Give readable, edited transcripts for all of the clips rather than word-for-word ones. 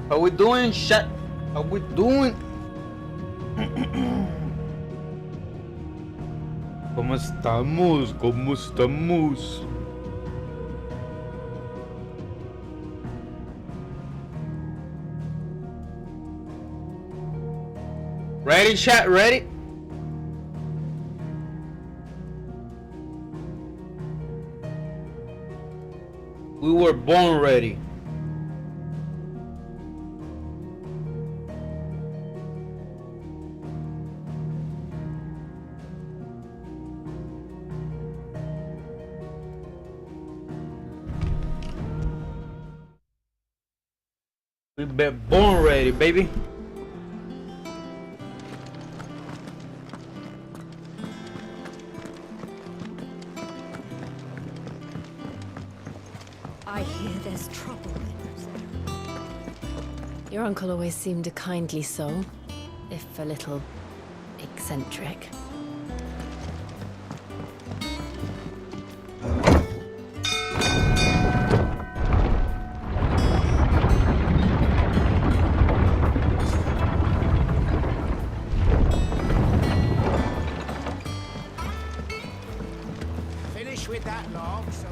How we doing? Shut. How we doing? ¿Cómo estamos? ¿Cómo estamos? Ready, chat? Ready? We were born ready. We been born ready, baby. I hear there's trouble. Your uncle always seemed a kindly soul, if a little eccentric. Finish with that log, so...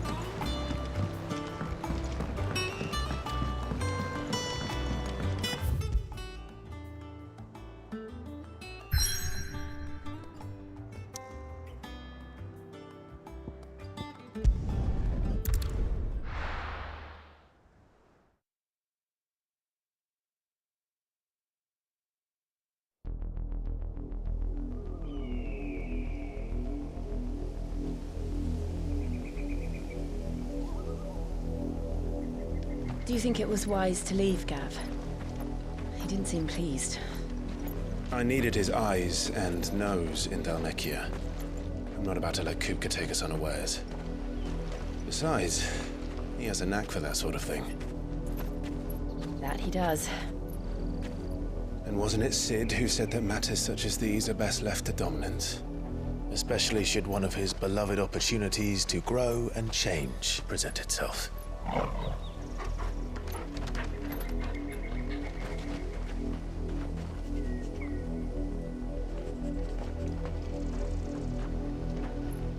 Do you think it was wise to leave, Gav? He didn't seem pleased. I needed his eyes and nose in Dhalmekia. I'm not about to let Kupka take us unawares. Besides, he has a knack for that sort of thing. That he does. And wasn't it Sid who said that matters such as these are best left to dominance? Especially should one of his beloved opportunities to grow and change present itself.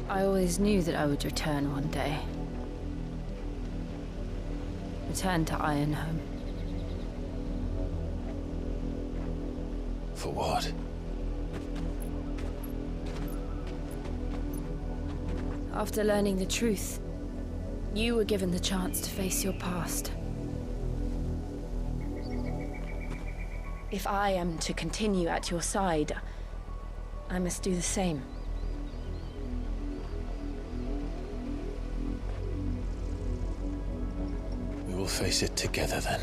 I always knew that I would return one day. Return to Ironhome. For what? After learning the truth, you were given the chance to face your past. If I am to continue at your side, I must do the same. We will face it together then.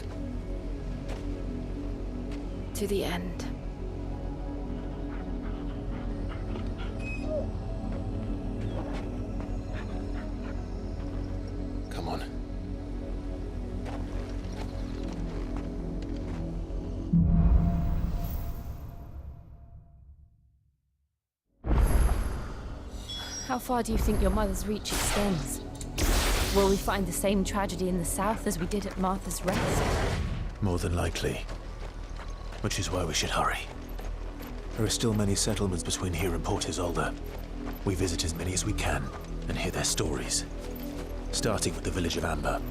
To the end. Come on. How far do you think your mother's reach extends? Will we find the same tragedy in the south as we did at Martha's Rest? More than likely. Which is why we should hurry. There are still many settlements between here and Port Isolde. We visit as many as we can and hear their stories. Starting with the village of Amber.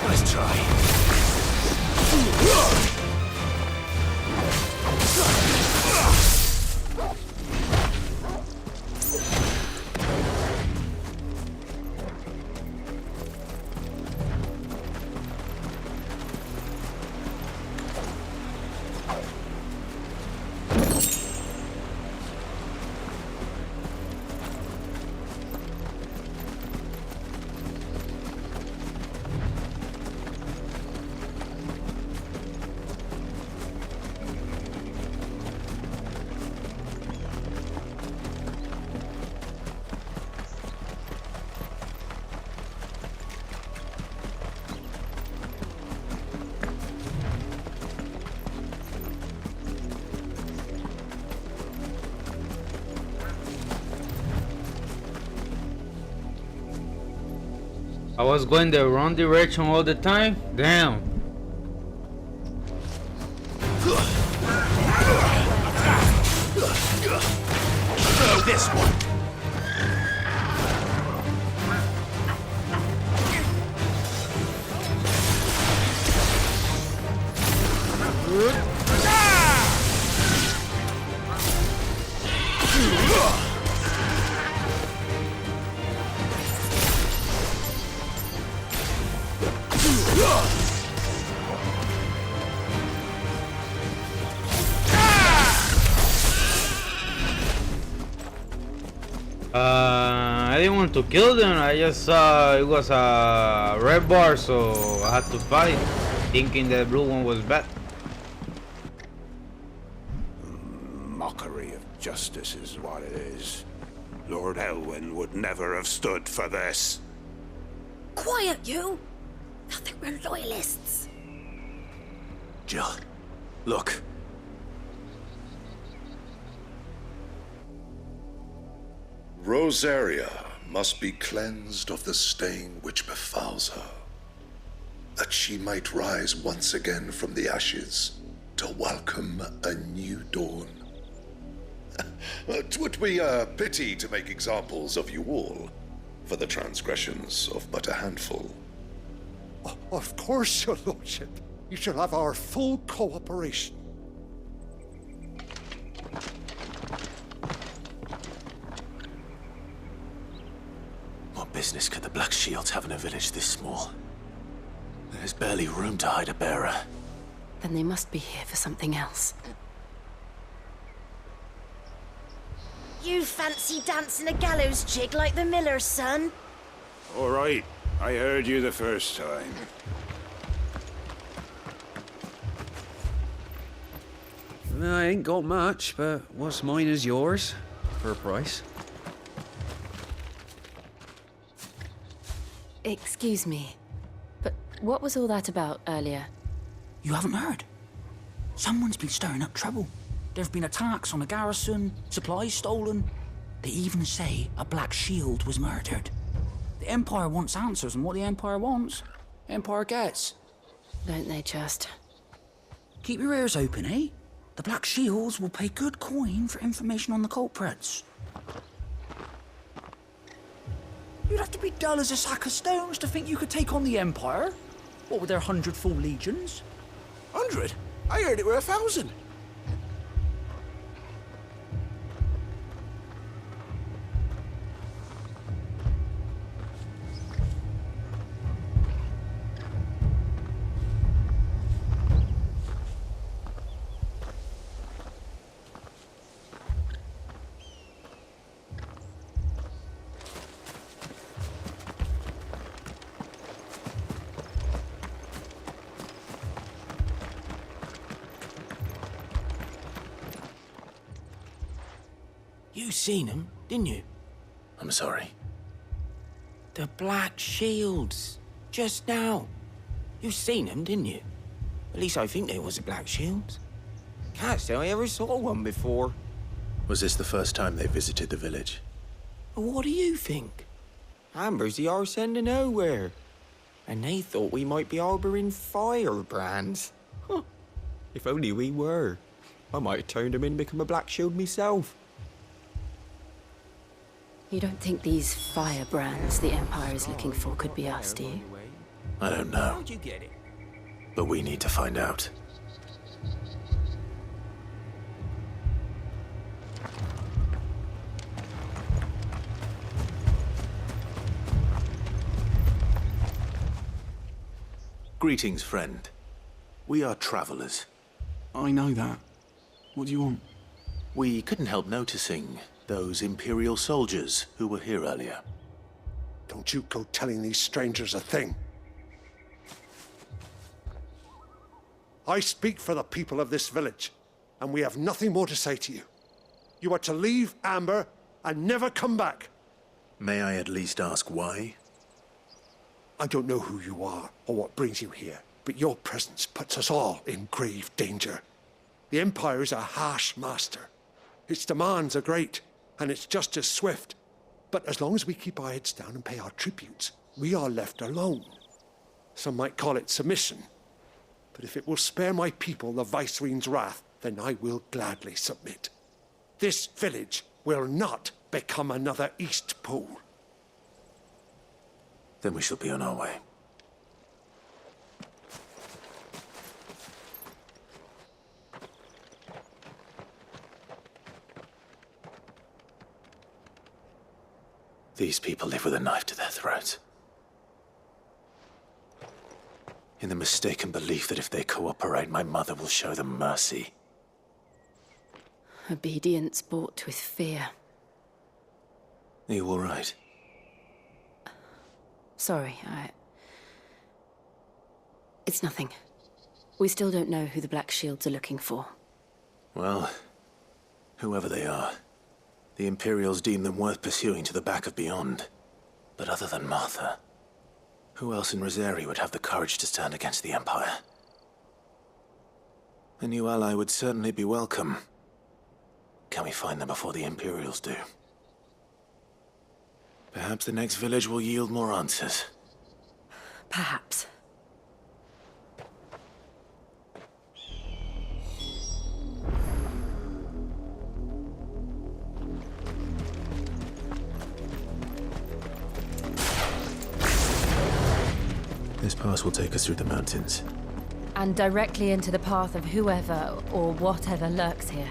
Nice try. I was going the wrong direction all the time? Damn. Throw this one. I didn't want to kill them. I just saw it was a red bar, so I had to fight, thinking the blue one was bad. Mockery of justice is what it is. Lord Elwyn would never have stood for this. Quiet, you! Thought they were loyalists. Jill, look. Rosaria must be cleansed of the stain which befouls her, that she might rise once again from the ashes to welcome a new dawn. 'Twould be a pity to make examples of you all for the transgressions of but a handful. Of course, your lordship. You shall have our full cooperation. What business could the Black Shields have in a village this small? There's barely room to hide a bearer. Then they must be here for something else. You fancy dancing a gallows jig like the miller's son? All right, I heard you the first time. I ain't got much, but what's mine is yours, for a price. Excuse me, but what was all that about earlier? You haven't heard? Someone's been stirring up trouble. There have been attacks on the garrison, supplies stolen. They even say a Black Shield was murdered. The Empire wants answers, and what the Empire wants, Empire gets. Don't they just? Keep your ears open, eh? The Black Shields will pay good coin for information on the culprits. You'd have to be dull as a sack of stones to think you could take on the Empire. What with their 100 full legions? 100? I heard it were 1,000. You seen them, didn't you? I'm sorry. The Black Shields. Just now. You seen them, didn't you? At least I think they was the Black Shields. Can't say I ever saw one before. Was this the first time they visited the village? What do you think? Amber's the arse end of nowhere. And they thought we might be harbouring firebrands. Huh. If only we were. I might have turned them in and become a Black Shield myself. You don't think these firebrands the Empire is looking for could be us, do you? I don't know, How'd you get it? but we need to find out. Greetings, friend. We are travelers. I know that. What do you want? We couldn't help noticing those Imperial soldiers who were here earlier. Don't you go telling these strangers a thing. I speak for the people of this village, and we have nothing more to say to you. You are to leave Amber and never come back. May I at least ask why? I don't know who you are or what brings you here, but your presence puts us all in grave danger. The Empire is a harsh master. Its demands are great, and its justice swift. But as long as we keep our heads down and pay our tributes, we are left alone. Some might call it submission. But if it will spare my people the Viceroy's wrath, then I will gladly submit. This village will not become another Eastpool. Then we shall be on our way. These people live with a knife to their throats. In the mistaken belief that if they cooperate, my mother will show them mercy. Obedience bought with fear. Are you all right? Sorry, It's nothing. We still don't know who the Black Shields are looking for. Well, whoever they are, the Imperials deem them worth pursuing to the back of beyond. But other than Martha, who else in Rosari would have the courage to stand against the Empire? A new ally would certainly be welcome. Can we find them before the Imperials do? Perhaps the next village will yield more answers. Perhaps. This pass will take us through the mountains. And directly into the path of whoever or whatever lurks here.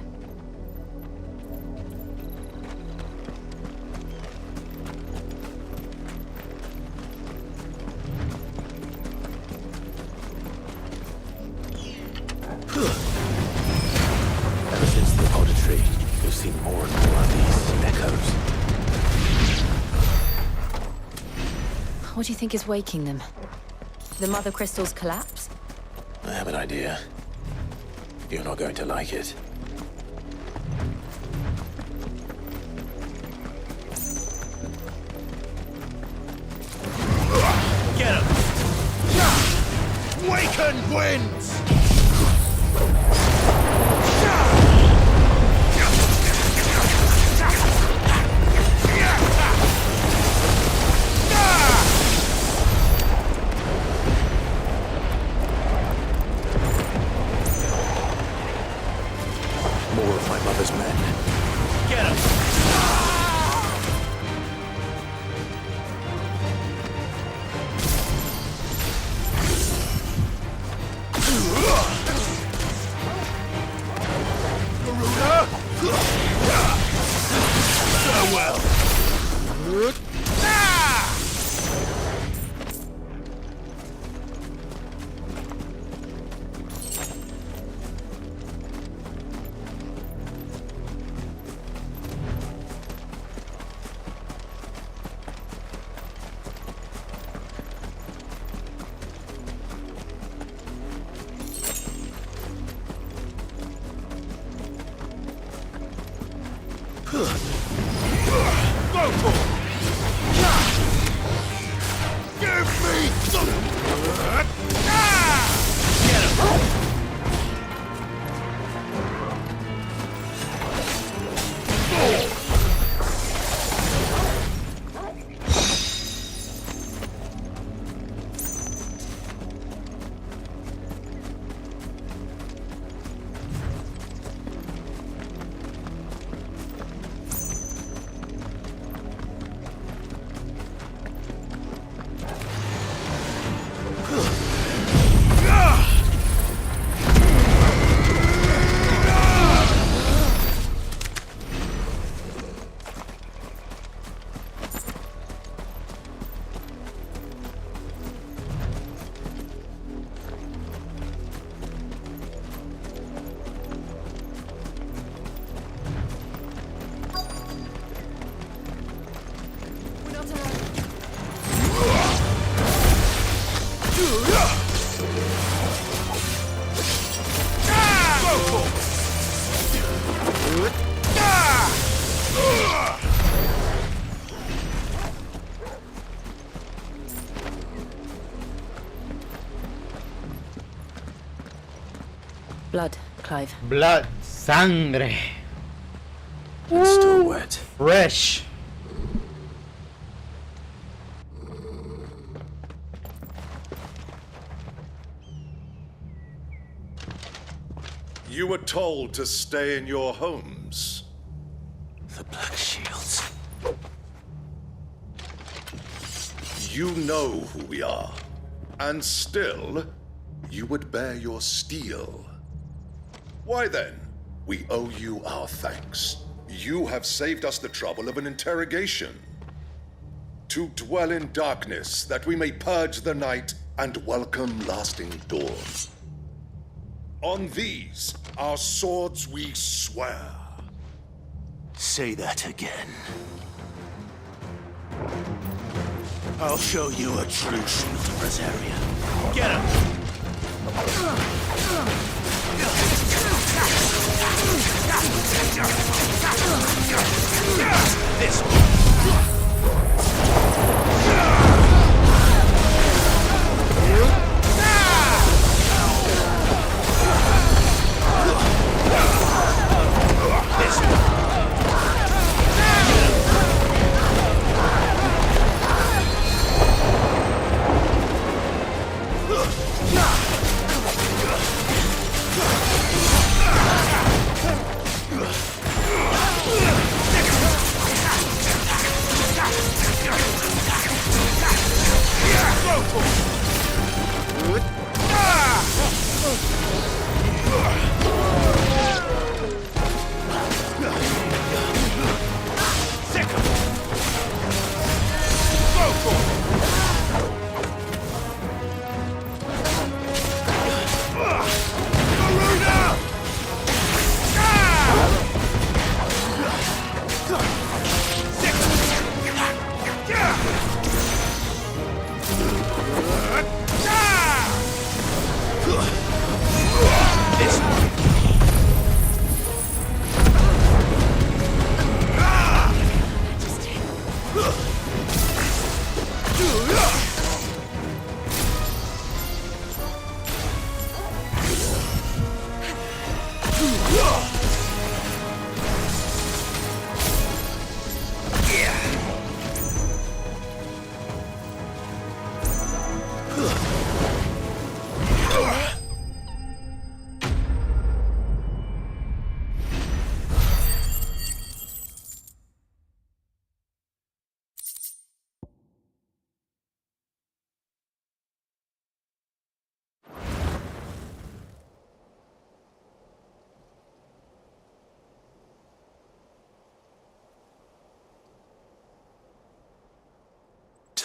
Ever since the auditory, we've seen more and more of these echoes. What do you think is waking them? The Mother Crystal's collapse? I have an idea. You're not going to like it. Get him! Waken winds! More of my mother's men. Get him! Farewell. Blood, Clive. Blood, sangre, It's still wet. fresh. You were told to stay in your homes. The Black Shields. You know who we are. And still, you would bear your steel. Why then, we owe you our thanks. You have saved us the trouble of an interrogation. To dwell in darkness, that we may purge the night and welcome lasting dawn. On these, our swords we swear. Say that again. I'll show you a true shield of Rosaria. Get him! This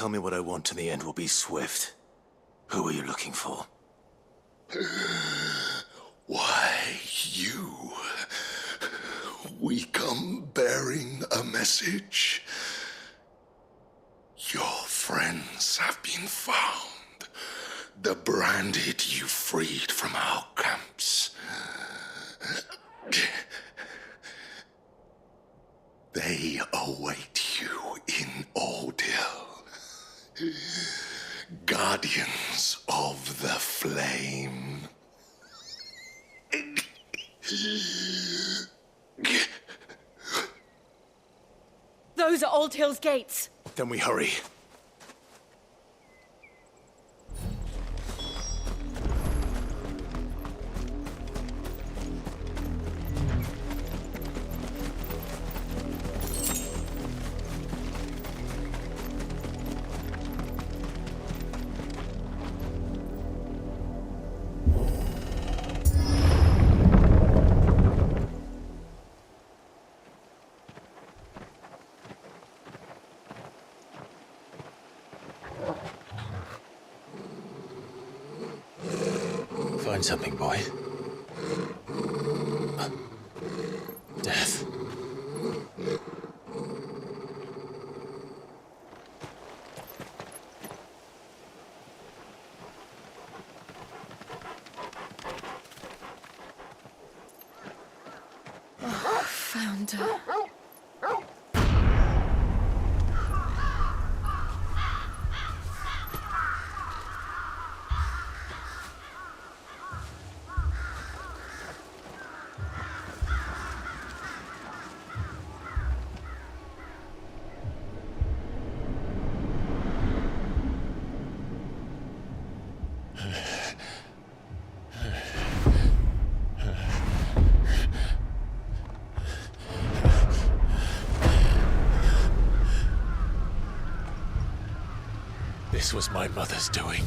tell me what I want and the end will be swift. Who are you looking for? Why, you. We come bearing a message. Your friends have been found. The branded you freed from our camps. They await you in Aldil. Guardians of the Flame. Those are Old Hill's gates. Then we hurry. Find something, boy. Death. Found her. This was my mother's doing.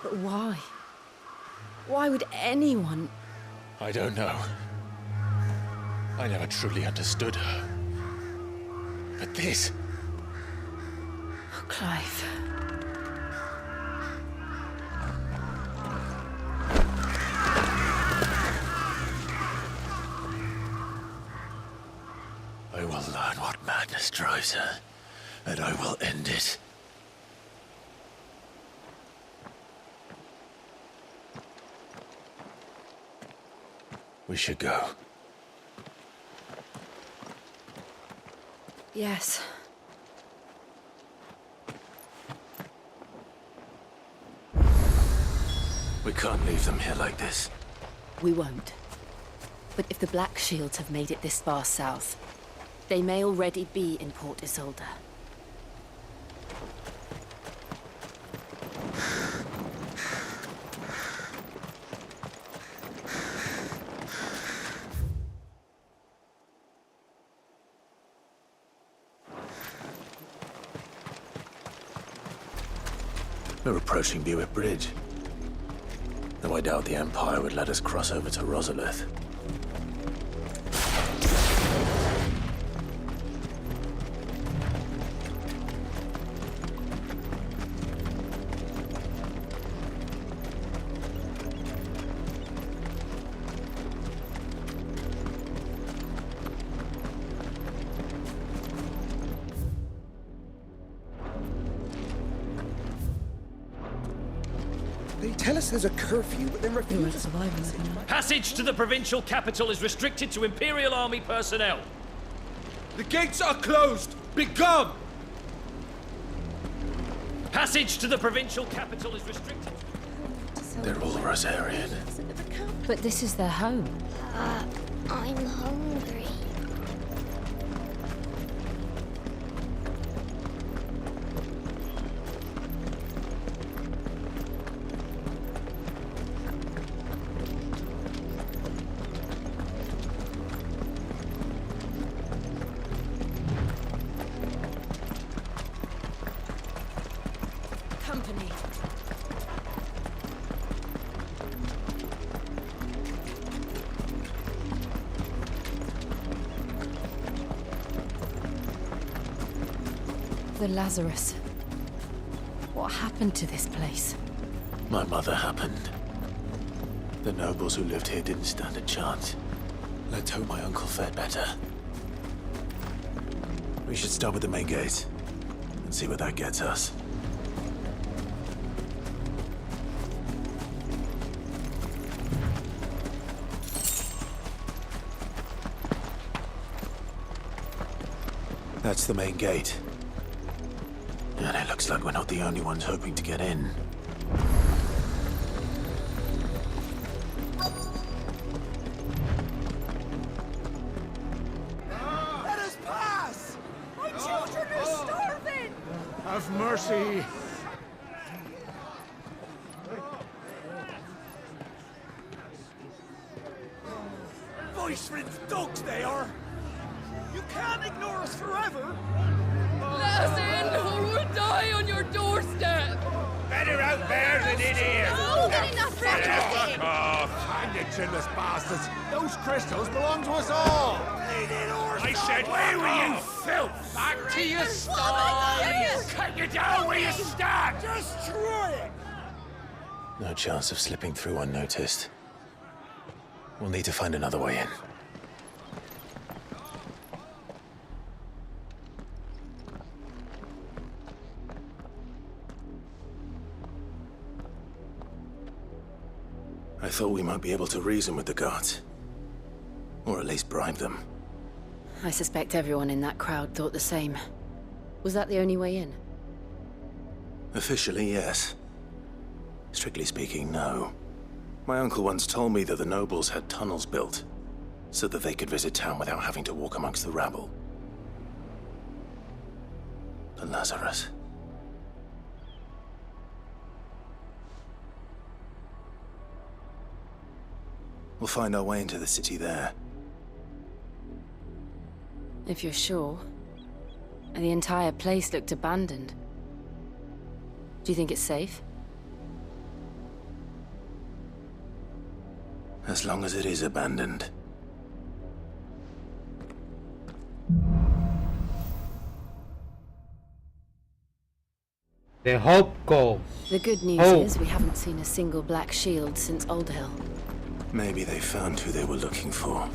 But why? Why would anyone... I don't know. I never truly understood her. But this... Oh, Clive. I will learn what madness drives her, and I will end it. We should go. Yes. We can't leave them here like this. We won't. But if the Black Shields have made it this far south, they may already be in Port Isolde. We're approaching Buick Bridge. Though I doubt the Empire would let us cross over to Rosalith. They tell us there's a curfew, but then refuse to Passage to the provincial capital is restricted to Imperial Army personnel. The gates are closed! Begone! Passage to the provincial capital is restricted. They're all Rosarian. But this is their home. I'm hungry. Company. The Lazarus. What happened to this place? My mother happened. The nobles who lived here didn't stand a chance. Let's hope my uncle fared better. We should start with the main gate and see where that gets us. That's the main gate. And it looks like we're not the only ones hoping to get in. Let us pass! My children are starving! Have mercy! Voice-riddled dogs they are! You can't ignore us forever! Let us in, or we'll die on your doorstep! Better out there than in here! Good enough for Fuck off! Hang you chinless bastards! Those crystals belong to us all! I said, where were you, filth? Back to your sties! Cut you down where you stand! Destroy it! No chance of slipping through unnoticed. We'll need to find another way in. I thought we might be able to reason with the guards. Or at least bribe them. I suspect everyone in that crowd thought the same. Was that the only way in? Officially, yes. Strictly speaking, no. My uncle once told me that the nobles had tunnels built, so that they could visit town without having to walk amongst the rabble. The Lazarus. We'll find our way into the city there. If you're sure. The entire place looked abandoned. Do you think it's safe? As long as it is abandoned. The Hope Cove. The good news Oh. is we haven't seen a single black shield since Old Hill. Maybe they found who they were looking for.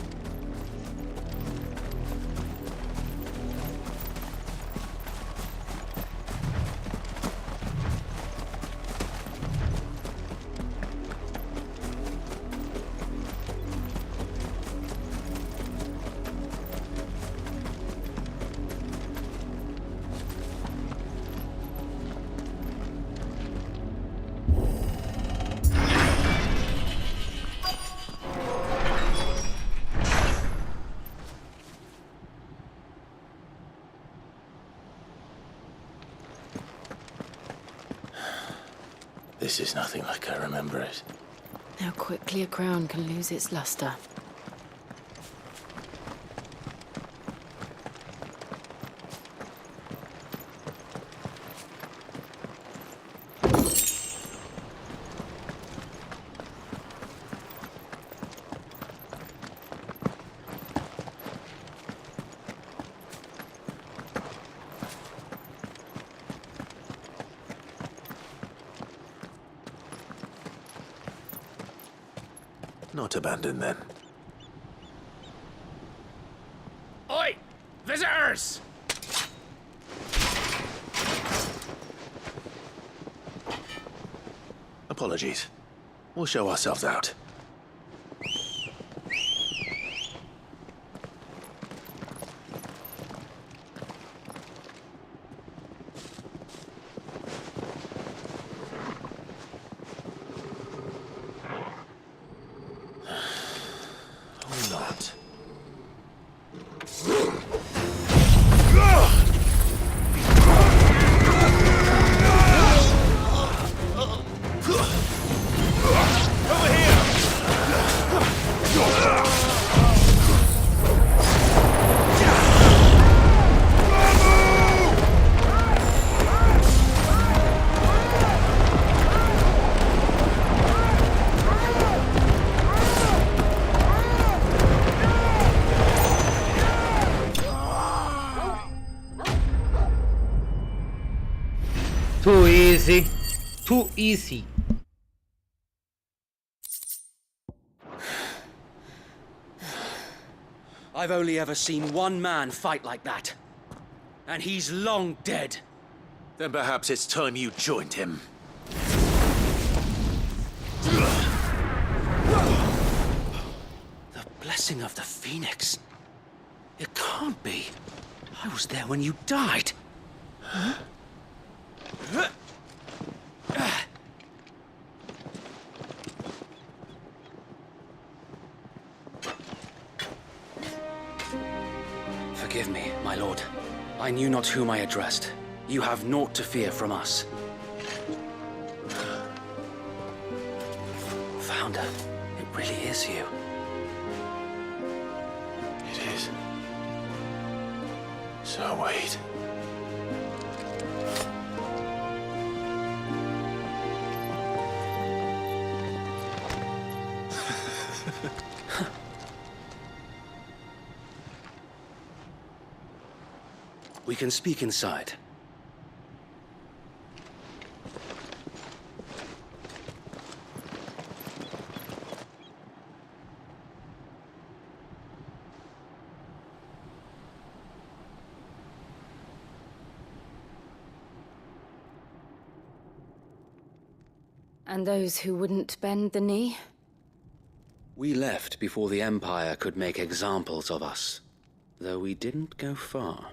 This is nothing like I remember it. How quickly a crown can lose its luster. Not abandoned, then. Oi! Visitors! Apologies. We'll show ourselves out. Or not. Over here! easy. Too easy. I've only ever seen one man fight like that. And he's long dead. Then perhaps it's time you joined him. The blessing of the Phoenix. It can't be. I was there when you died. Huh? Forgive me, my lord. I knew not whom I addressed. You have naught to fear from us. Founder, it really is you. It is. So wait. We can speak inside. And those who wouldn't bend the knee? We left before the Empire could make examples of us, though we didn't go far.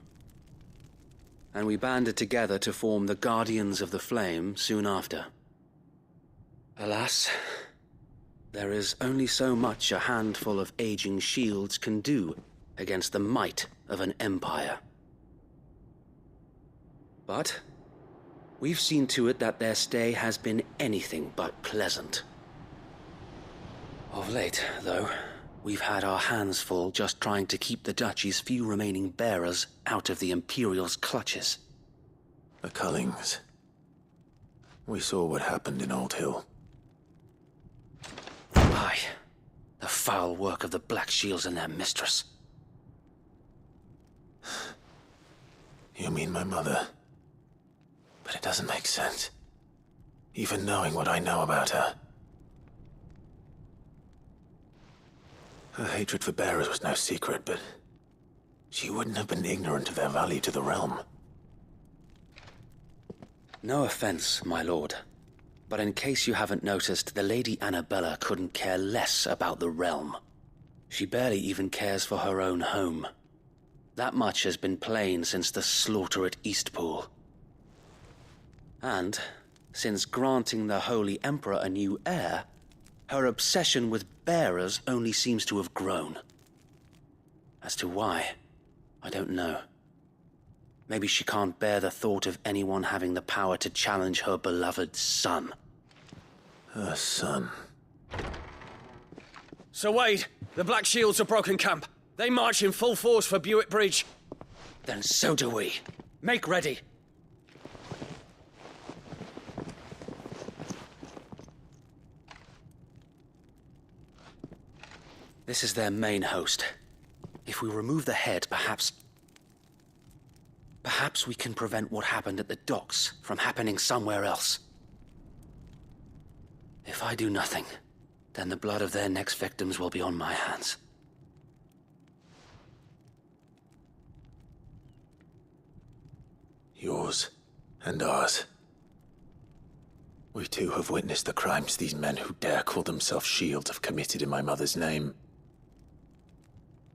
And we banded together to form the Guardians of the Flame soon after. Alas, there is only so much a handful of aging shields can do against the might of an empire. But we've seen to it that their stay has been anything but pleasant. Of late, though, we've had our hands full just trying to keep the Duchy's few remaining bearers out of the Imperial's clutches. The Cullings. We saw what happened in Old Hill. Aye. The foul work of the Black Shields and their mistress. You mean my mother? But it doesn't make sense. Even knowing what I know about her. Her hatred for bearers was no secret, but she wouldn't have been ignorant of their value to the realm. No offense, my lord, but in case you haven't noticed, the Lady Annabella couldn't care less about the realm. She barely even cares for her own home. That much has been plain since the slaughter at Eastpool. And, since granting the Holy Emperor a new heir, her obsession with bearers only seems to have grown. As to why, I don't know. Maybe she can't bear the thought of anyone having the power to challenge her beloved son. Her son. Sir Wade, the Black Shields have broken camp. They march in full force for Buick Bridge. Then so do we. Make ready. This is their main host. If we remove the head, perhaps we can prevent what happened at the docks from happening somewhere else. If I do nothing, then the blood of their next victims will be on my hands. Yours and ours. We too have witnessed the crimes these men who dare call themselves shields have committed in my mother's name.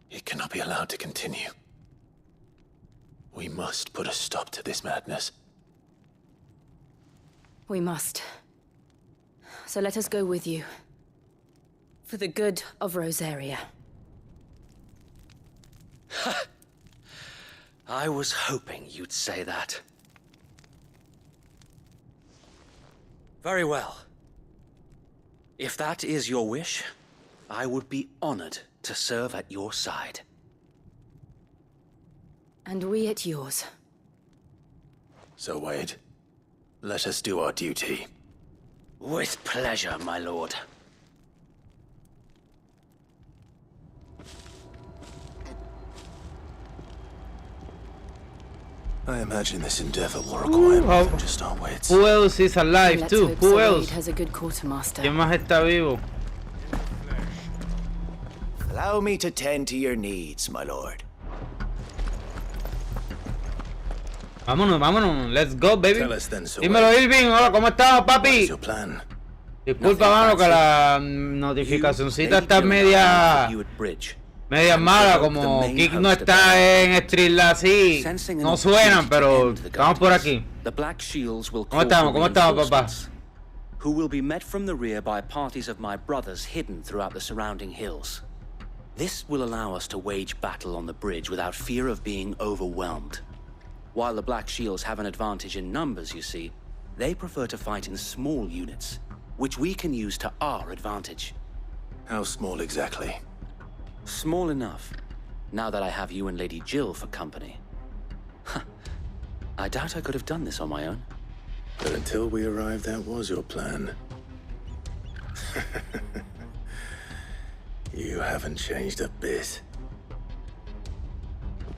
It cannot be allowed to continue. We must put a stop to this madness. We must. So let us go with you. For the good of Rosaria. I was hoping you'd say that. Very well. If that is your wish, I would be honored to serve at your side. And we at yours. So, Wade, let us do our duty. With pleasure, my lord. I imagine this endeavor will require more than just our wits. Who else is alive Let's too? hope Who Sir else? Wade has a good quartermaster. ¿Quién más está vivo? Allow me to tend to your needs, my lord. Vámonos, vámonos. Let's go, baby. Tell us then, Sir Dímelo, Wade. Irving. Hola, ¿cómo estás, What is papi? your plan? Disculpa, mano, que la notificacioncita está media mala, como Kik no está en Street así, no suenan, pero estamos por aquí. The Black Shields will ¿Cómo estamos? ¿Cómo estamos, papá? who will be met from the rear by parties of my brothers hidden throughout the surrounding hills. This will allow us to wage battle on the bridge without fear of being overwhelmed. While the Black Shields have an advantage in numbers, you see, they prefer to fight in small units, which we can use to our advantage. How small exactly? Small enough, now that I have you and Lady Jill for company. I doubt I could have done this on my own. But until we arrived, that was your plan. You haven't changed a bit.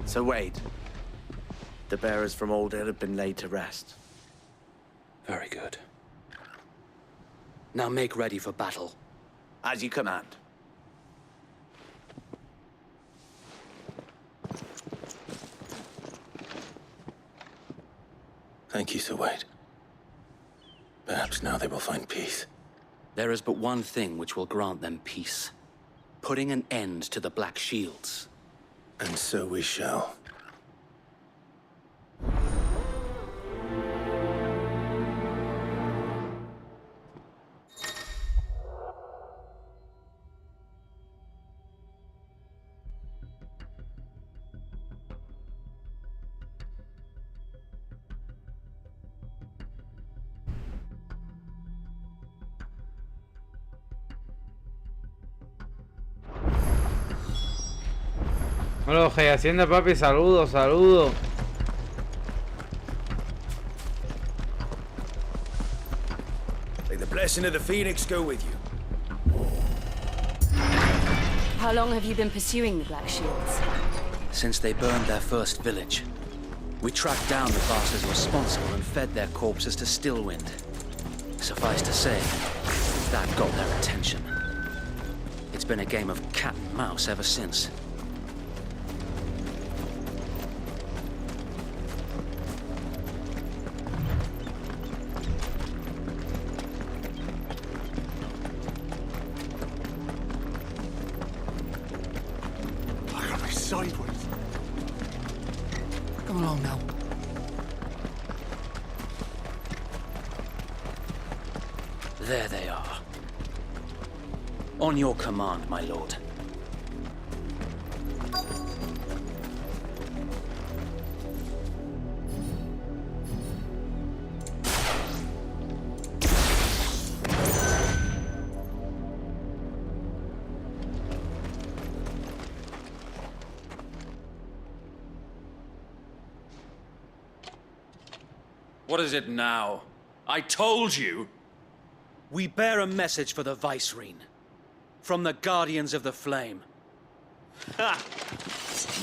Sir Wade, the bearers from Old Hill have been laid to rest. Very good. Now make ready for battle. As you command. Thank you, Sir Wade. Perhaps now they will find peace. There is but one thing which will grant them peace. Putting an end to the Black Shields. And so we shall. Hola, G Hacienda, papi, saludos, saludos. May the blessing of the Phoenix go with you. How long have you been pursuing the Black Shields? Since they burned their first village. We tracked down the bastards responsible and fed their corpses to Stillwind. Suffice to say, that got their attention. It's been a game of cat and mouse ever since. Sideways. Come along now. There they are. On your command, my lord. What is it now? I told you! We bear a message for the Vicereine. From the Guardians of the Flame. Ha!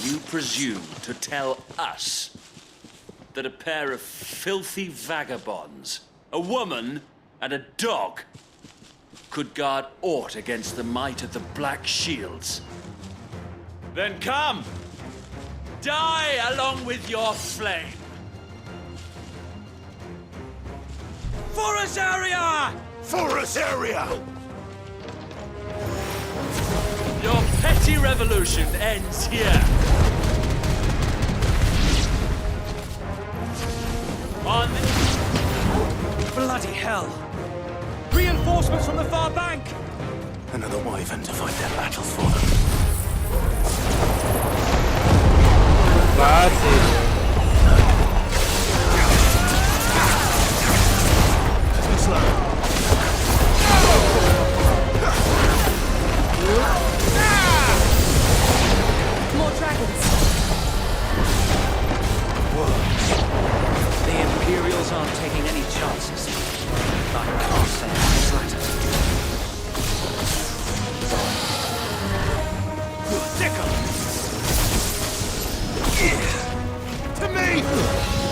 You presume to tell us that a pair of filthy vagabonds, a woman and a dog, could guard aught against the might of the Black Shields? Then come! Die along with your flame! For Azaria! For Azaria! Your petty revolution ends here. On Bloody hell! Reinforcements from the far bank! Another wyvern to fight their battles for them. Fácil. More dragons. The Imperials aren't taking any chances. I can't say I'm flattered. To me!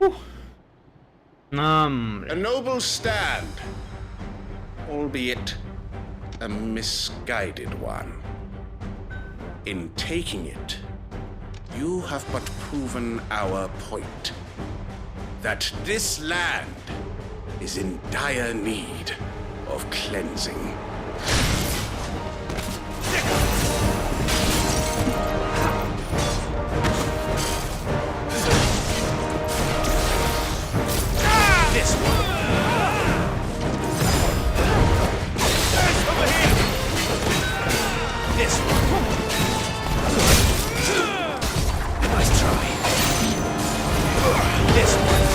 No, hombre. A noble stand, albeit a misguided one. In taking it, you have but proven our point. That this land is in dire need of cleansing. This one. Over here. This one. Nice try. This one.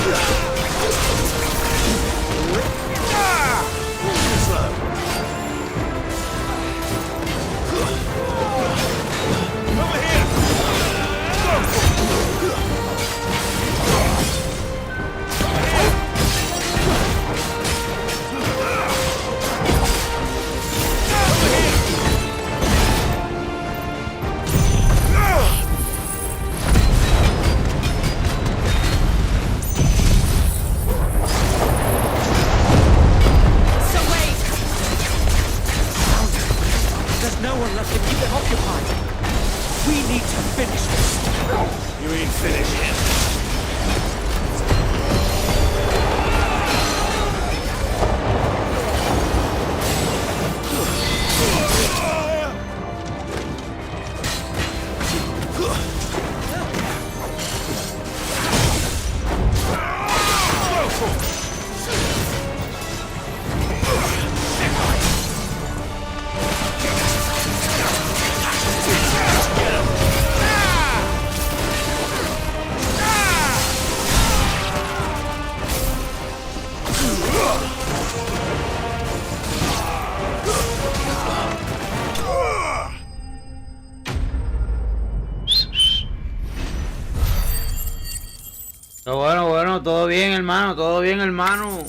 Get him. Bueno, todo bien, hermano, todo bien, hermano.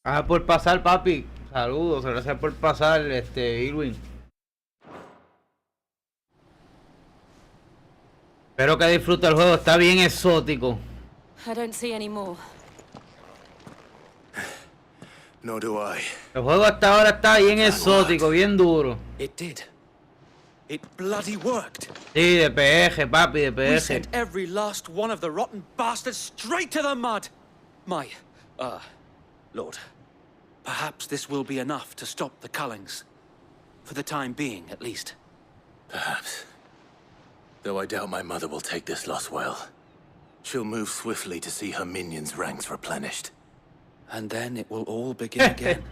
Gracias por pasar, papi. Saludos, gracias por pasar, Irwin. Espero que disfrute el juego, está bien exótico. I don't see any more. Nor do I. El juego hasta ahora está bien exótico, bien duro. It did. It bloody worked. Sí, de PG, papi, de We PG. sent every last one of the rotten bastards straight to the mud. My, Lord, perhaps this will be enough to stop the Cullings. For the time being, at least. Perhaps. Though I doubt my mother will take this loss well. She'll move swiftly to see her minions' ranks replenished. And then it will all begin again.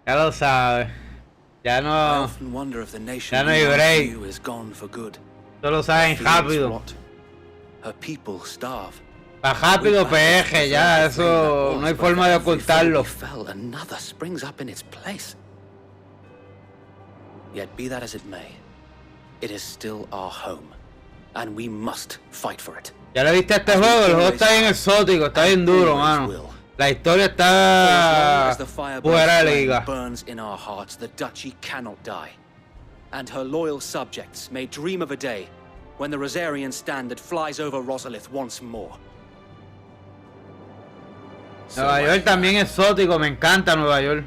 Ya lo sabes. Ya I no. often wonder if the nation Ya no hay break. you is gone for good. Esto lo saben Her fields rápido. rot. Her people starve. Va rápido PG, ya, eso no hay forma de ocultarlo. Fell, another springs up in its place. Yet be that as it may, it is still our home, and we must fight for it. Ya le viste a este juego, el juego está bien exótico, está bien duro, mano. La historia está fuera de liga. Burns in our hearts, the duchy cannot die, and her loyal subjects may dream of a day when the Rosarian standard flies over Rosalith once more. Nueva York también exótico, me encanta Nueva York.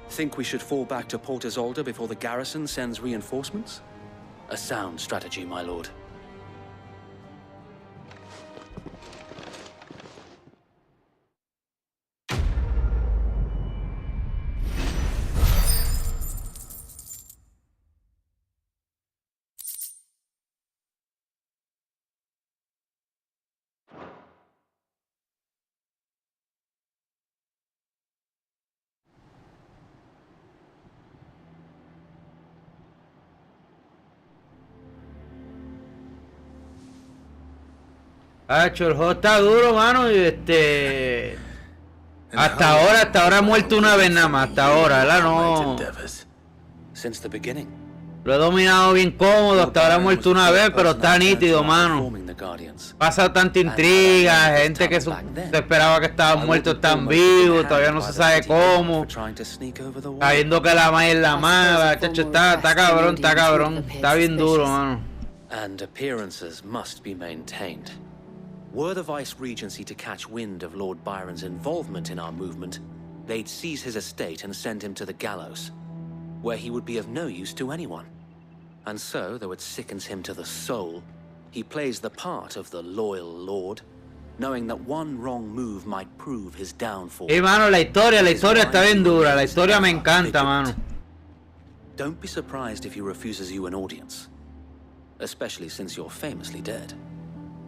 Think we should fall back to Port Isolde before the garrison sends reinforcements? A sound strategy, my lord. Hacho, el juego está duro, mano, y hasta ahora ha muerto una vez nada más, hasta ahora, ¿verdad? No. Since the beginning, Lo he dominado bien cómodo, hasta ahora he muerto una vez, pero está nítido, mano. Pasa tanta intriga, gente que se esperaba que estaban muertos están vivos, todavía no se sabe cómo. Sabiendo que la Maya es la mala, chacho, está cabrón, está bien duro, mano. And appearances must be maintained. Were the Vice Regency to catch wind of Lord Byron's involvement in our movement, they'd seize his estate and send him to the gallows, where he would be of no use to anyone. And so, though it sickens him to the soul, he plays the part of the loyal lord, knowing that one wrong move might prove his downfall. Y mano, la historia está bien dura, la historia me encanta, mano. Don't be surprised if he refuses you an audience, especially since you're famously dead.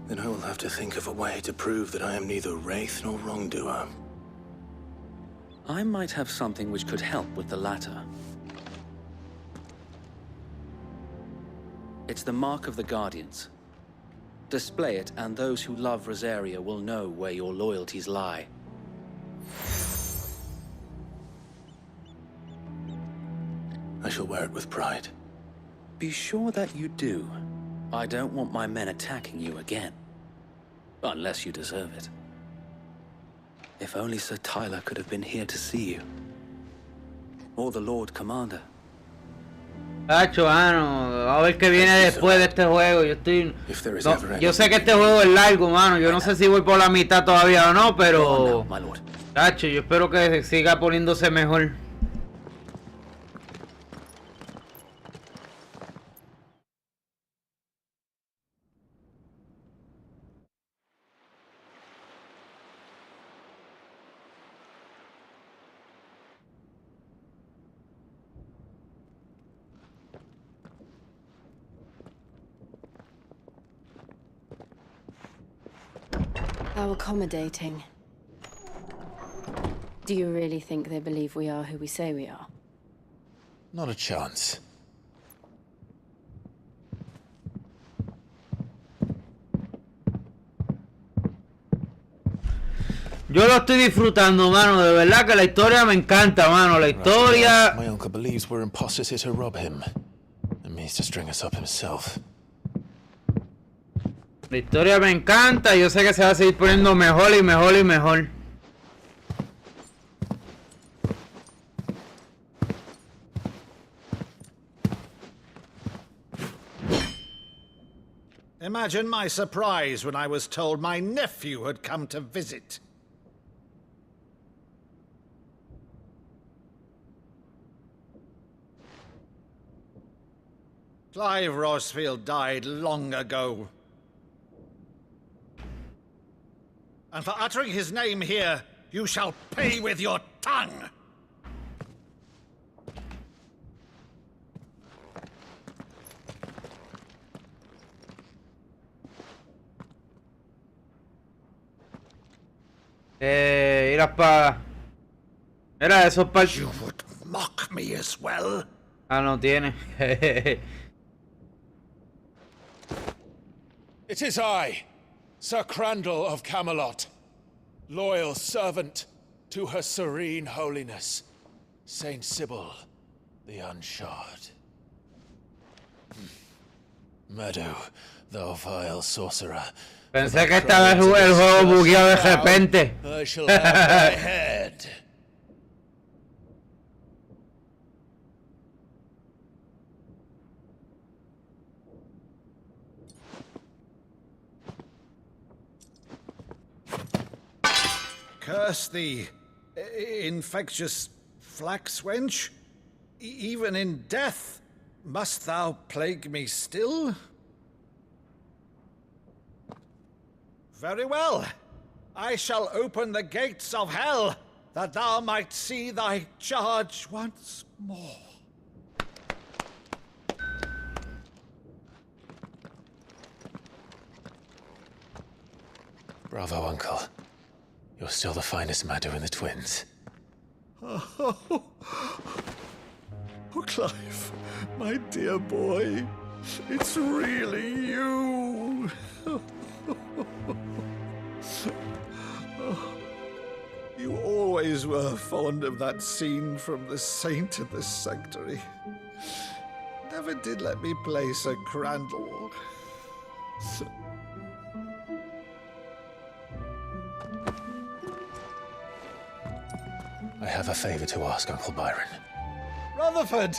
Then I will have to think of a way to prove that I am neither wraith nor wrongdoer. I might have something which could help with the latter. It's the mark of the Guardians. Display it, and those who love Rosaria will know where your loyalties lie. I shall wear it with pride. Be sure that you do. I don't want my men attacking you again. Unless you deserve it. If only Sir Tyler could have been here to see you. Or the Lord Commander. Tacho, mano, a ver qué viene después de este juego. Yo sé que este juego es largo, mano. Yo no sé si voy por la mitad todavía o no, pero... Tacho, yo espero que siga poniéndose mejor. How accommodating. Do you really think they believe we are who we say we are? Not a chance. Yo lo estoy disfrutando, mano. De verdad que la historia me encanta, mano. La historia... My uncle believes we're imposters here to rob him. And means to string us up himself. La historia me encanta. Yo sé que se va a seguir poniendo mejor y mejor y mejor. Imagine my surprise when I was told my nephew had come to visit. Clive Rosfield died long ago. And for uttering his name here, you shall pay with your tongue! Y la espada. Era esos parches. You would mock me as well. Ah, no tiene. It is I, Sir Crandall of Camelot, loyal servant to Her Serene Holiness, Saint Sybil the Unshod. Meadow, thou vile sorcerer. Pensé que estaba el juego bugueado de repente. I shall have thy head. Curse thee, infectious flax wench. Even in death, must thou plague me still? Very well. I shall open the gates of hell, that thou might see thy charge once more. Bravo, Uncle. You're still the finest Meadow in the twins. Oh, Clive, my dear boy, it's really you. You always were fond of that scene from The Saint in the Sanctuary. never did let me play Sir Crandall. I have a favor to ask, Uncle Byron. Rutherford,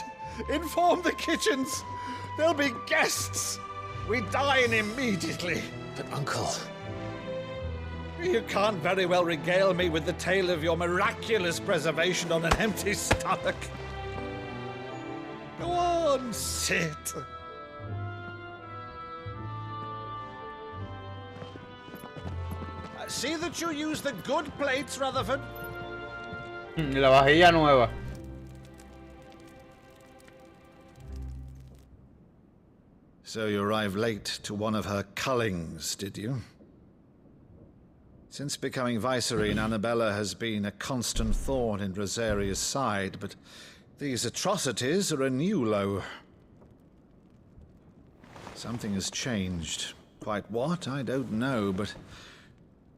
inform the kitchens. There'll be guests. We dine immediately. But, Uncle... You can't very well regale me with the tale of your miraculous preservation on an empty stomach. Go on, sit. See that you use the good plates, Rutherford. La vajilla nueva. So you arrived late to one of her cullings, did you? Since becoming Vicereine, Annabella has been a constant thorn in Rosaria's side, but these atrocities are a new low. Something has changed. Quite what, I don't know, but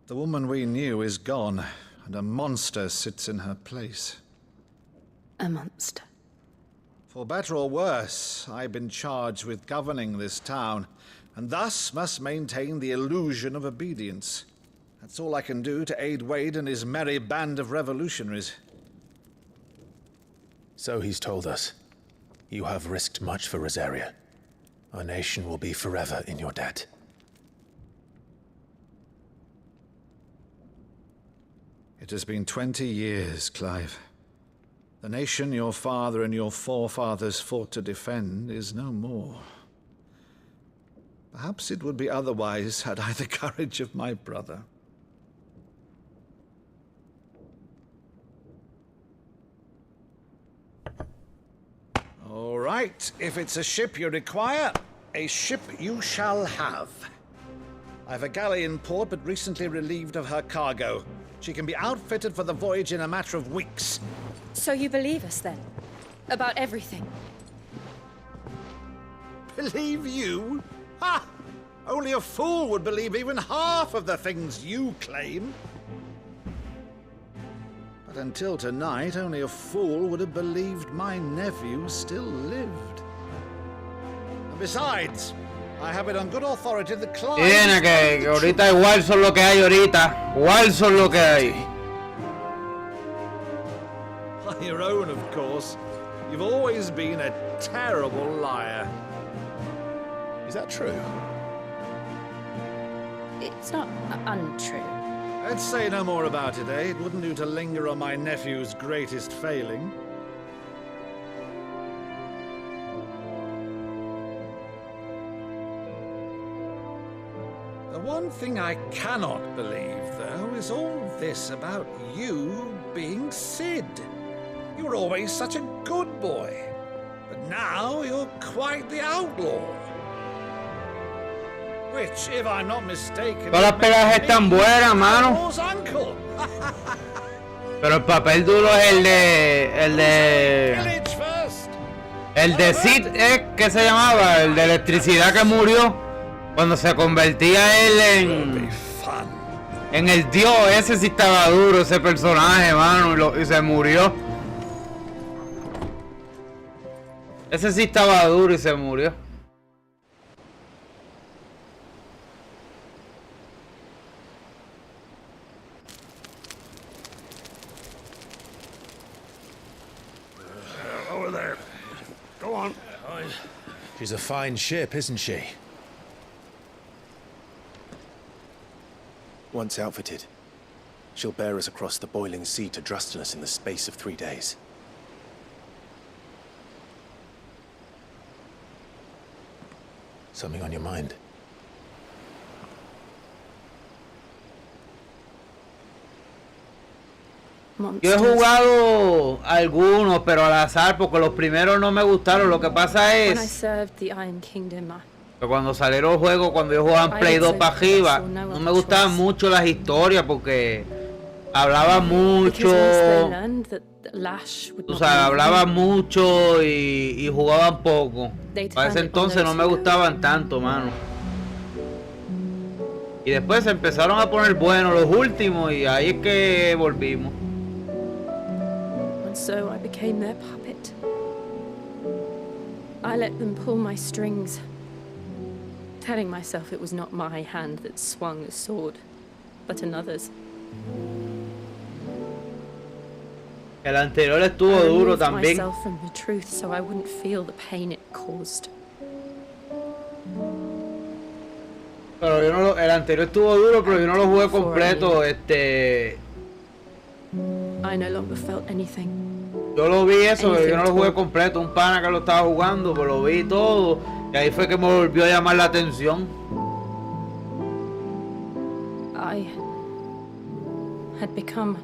the woman we knew is gone, and a monster sits in her place. A monster? For better or worse, I've been charged with governing this town, and thus must maintain the illusion of obedience. That's all I can do to aid Wade and his merry band of revolutionaries. So he's told us. You have risked much for Rosaria. Our nation will be forever in your debt. It has been 20 years, Clive. The nation your father and your forefathers fought to defend is no more. Perhaps it would be otherwise had I the courage of my brother. All right, if it's a ship you require, a ship you shall have. I've a galley in port, but recently relieved of her cargo. She can be outfitted for the voyage in a matter of weeks. So you believe us, then? About everything? Believe you? Ha! Only a fool would believe even half of the things you claim. But until tonight, only a fool would have believed my nephew still lived. And besides, I have it on good authority that Clive... Tiene que ahorita igual son lo que hay ahorita. Igual son lo que hay. On your own, of course. You've always been a terrible liar. Is that true? It's not untrue. Let's say no more about it, eh? It wouldn't do to linger on my nephew's greatest failing. The one thing I cannot believe, though, is all this about you being Sid. You were always such a good boy, but now you're quite the outlaw. Which, if I'm not mistaken, Todas las pegas están buenas, mano. uncle. Pero el papel duro es el de Sid, ¿qué se llamaba? El de electricidad que murió cuando se convertía él en el dios. Ese sí estaba duro, ese personaje, mano, y se murió. Ese sí estaba duro y se murió. Over there. Go on. She's a fine ship, isn't she? Once outfitted, she'll bear us across the boiling sea to Drustinus in the space of 3 days. Something on your mind? Yo he jugado algunos, pero al azar, porque los primeros no me gustaron. Lo que pasa es que cuando salieron los juegos, cuando yo jugaba en Play 2 para arriba, no me gustaban mucho las historias porque hablaban mucho. O sea, hablaban mucho y jugaban poco. Para ese entonces no me gustaban tanto, mano. Y después se empezaron a poner buenos los últimos y ahí es que volvimos. So I became their puppet. I let them pull my strings, telling myself it was not my hand that swung a sword, but another's. El anterior estuvo I duro removed también. myself from the truth so I wouldn't feel the pain it caused. Pero yo no lo, el anterior estuvo duro, pero yo no lo jugué completo. I no longer felt anything. Yo lo vi eso, pero yo no lo jugué completo. Un pana que lo estaba jugando, pero lo vi todo. Y ahí fue que me volvió a llamar la atención. I had become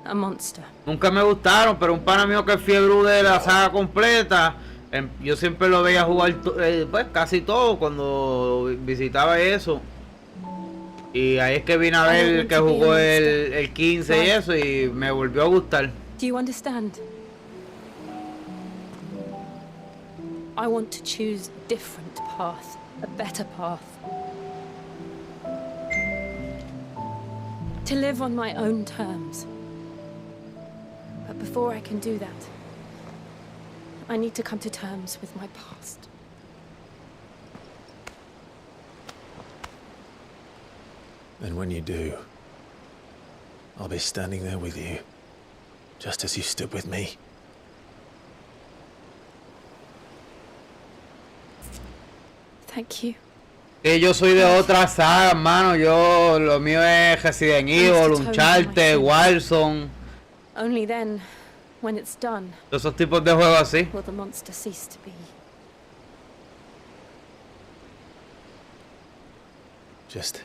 a monster. Nunca me gustaron, pero un pana mío que es fiebre de la saga completa, yo siempre lo veía jugar pues casi todo cuando visitaba eso. Y ahí es que vine a ver que jugó el 15 y eso, y me volvió a gustar. Do you understand? I want to choose a different path, a better path. To live on my own terms. But before I can do that, I need to come to terms with my past. And when you do, I'll be standing there with you, just as you stood with me. Thank you. Que yo soy de otra saga, hermano. Lo mío es Resident Evil, Uncharted, Warzone. Only then, when it's done, Esos tipos de juegos así. will the monster cease to be. Just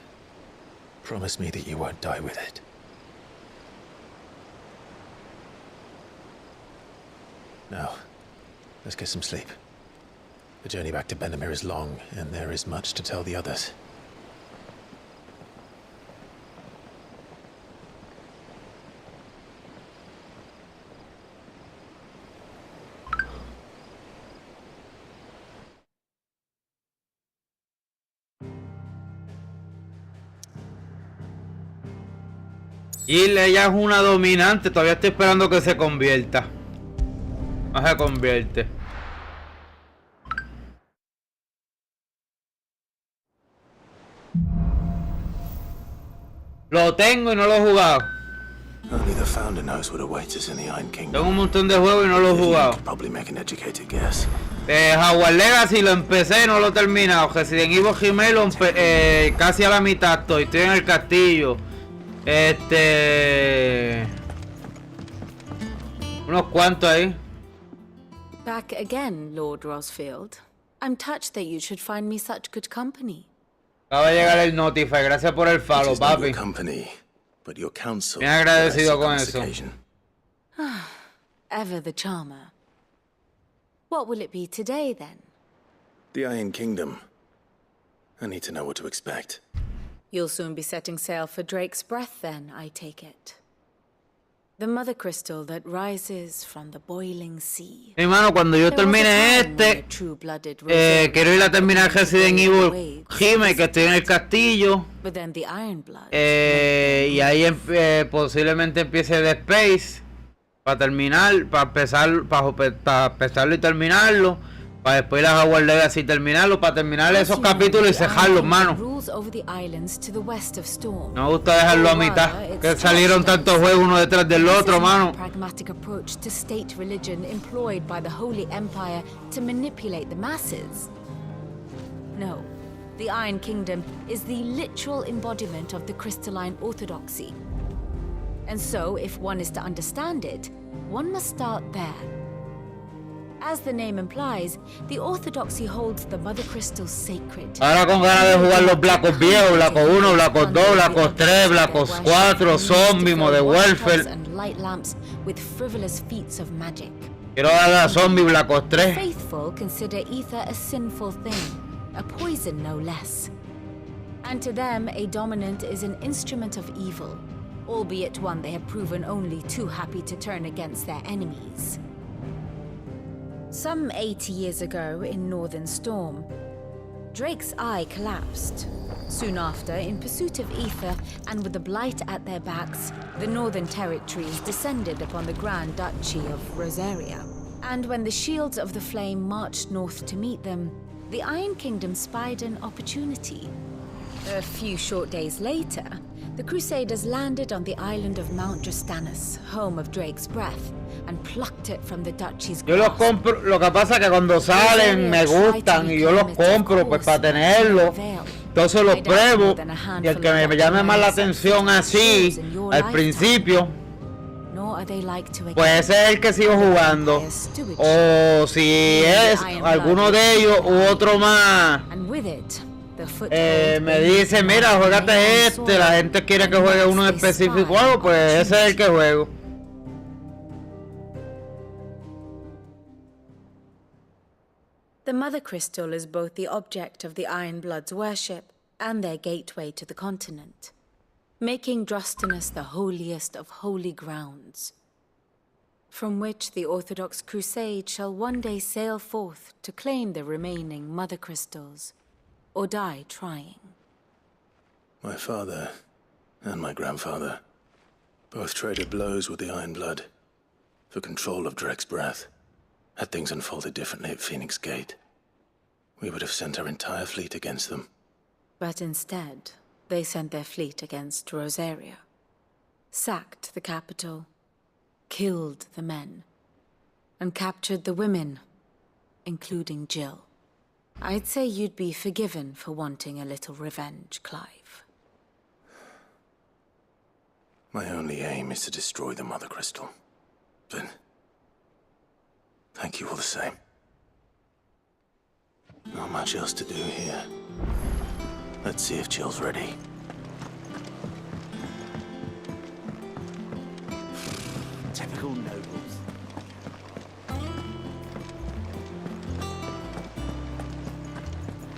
promise me that you won't die with it. Now, let's get some sleep. The journey back to Benamir is long, and there is much to tell the others. Y ella es una dominante, todavía estoy esperando que se convierta. No se convierte. Lo tengo y no lo he jugado. Only the Founder knows what awaits us in the Iron Kingdom. Tengo un montón de juegos y no lo he jugado. Probably make an educated guess. Hogwarts Legacy lo empecé y no lo he terminado. Resident Evil Remake casi a la mitad estoy en el castillo. Unos cuantos ahí. Back again, Lord Rosfield. I'm touched that you should find me such good company. Acaba de llegar el Notify, gracias por el follow, papi. But your counsel. Bien agradecido con eso. Ever the charmer. What will it be today, then? The Iron Kingdom. I need to know what to expect. You'll soon be setting sail for Drake's Breath, then, I take it. The mother crystal that rises from the boiling sea. Hermano, cuando yo termine quiero ir a terminar Resident Evil Remake, que estoy en el castillo. But then the Iron Blood. Y ahí posiblemente empiece The Space para terminar, para empezarlo y terminarlo. Para después ir a Hogwarts Legacy y terminarlo, para terminar esos capítulos y cejarlos, mano. No me gusta dejarlo a mitad, que salieron tantos juegos uno detrás del otro, mano. Pragmatic approach to state religion employed by the Holy Empire to manipulate the masses. No, the Iron Kingdom is the literal embodiment of the crystalline orthodoxy. And so, if one is to understand it, one must start there. As the name implies, the orthodoxy holds the mother crystal sacred. Ahora con ganas de jugar los Black Ops viejos, Black Ops 1, Black Ops 2, Black Ops 3, Black Ops 4, Zombie, Modern Warfare. And light lamps with frivolous feats of magic. Quiero dar a Zombie Black Ops 3. Faithful consider ether a sinful thing, a poison no less. And to them, a dominant is an instrument of evil, albeit one they have proven only too happy to turn against their enemies. Some 80 years ago in Northern Storm, Drake's eye collapsed. Soon after, in pursuit of ether and with the Blight at their backs, the Northern Territories descended upon the Grand Duchy of Rosaria. And when the Shields of the Flame marched north to meet them, the Iron Kingdom spied an opportunity. A few short days later, the Crusaders landed on the island of Mount Justanus, home of Drake's Breath, and plucked it from the duchy's Yo los compro, lo que pasa es que cuando salen me gustan y yo los compro pues para tenerlos. Entonces los pruebo y el que me llame más la atención así al principio, pues ese es el que sigo jugando. O si es alguno de ellos u otro más. Me dice, mira, juégate este, la gente quiere que juegue uno específico, pues ese es el que juego. The Mother Crystal is both the object of the Ironbloods' worship and their gateway to the continent, making Drostanus the holiest of holy grounds, from which the Orthodox Crusade shall one day sail forth to claim the remaining Mother Crystals, or die trying. My father and my grandfather both traded blows with the Ironblood for control of Drake's Breath. Had things unfolded differently at Phoenix Gate, we would have sent our entire fleet against them. But instead, they sent their fleet against Rosaria, sacked the capital, killed the men, and captured the women, including Jill. I'd say you'd be forgiven for wanting a little revenge, Clive. My only aim is to destroy the Mother Crystal. But thank you all the same. Not much else to do here. Let's see if Jill's ready. Typical nobles.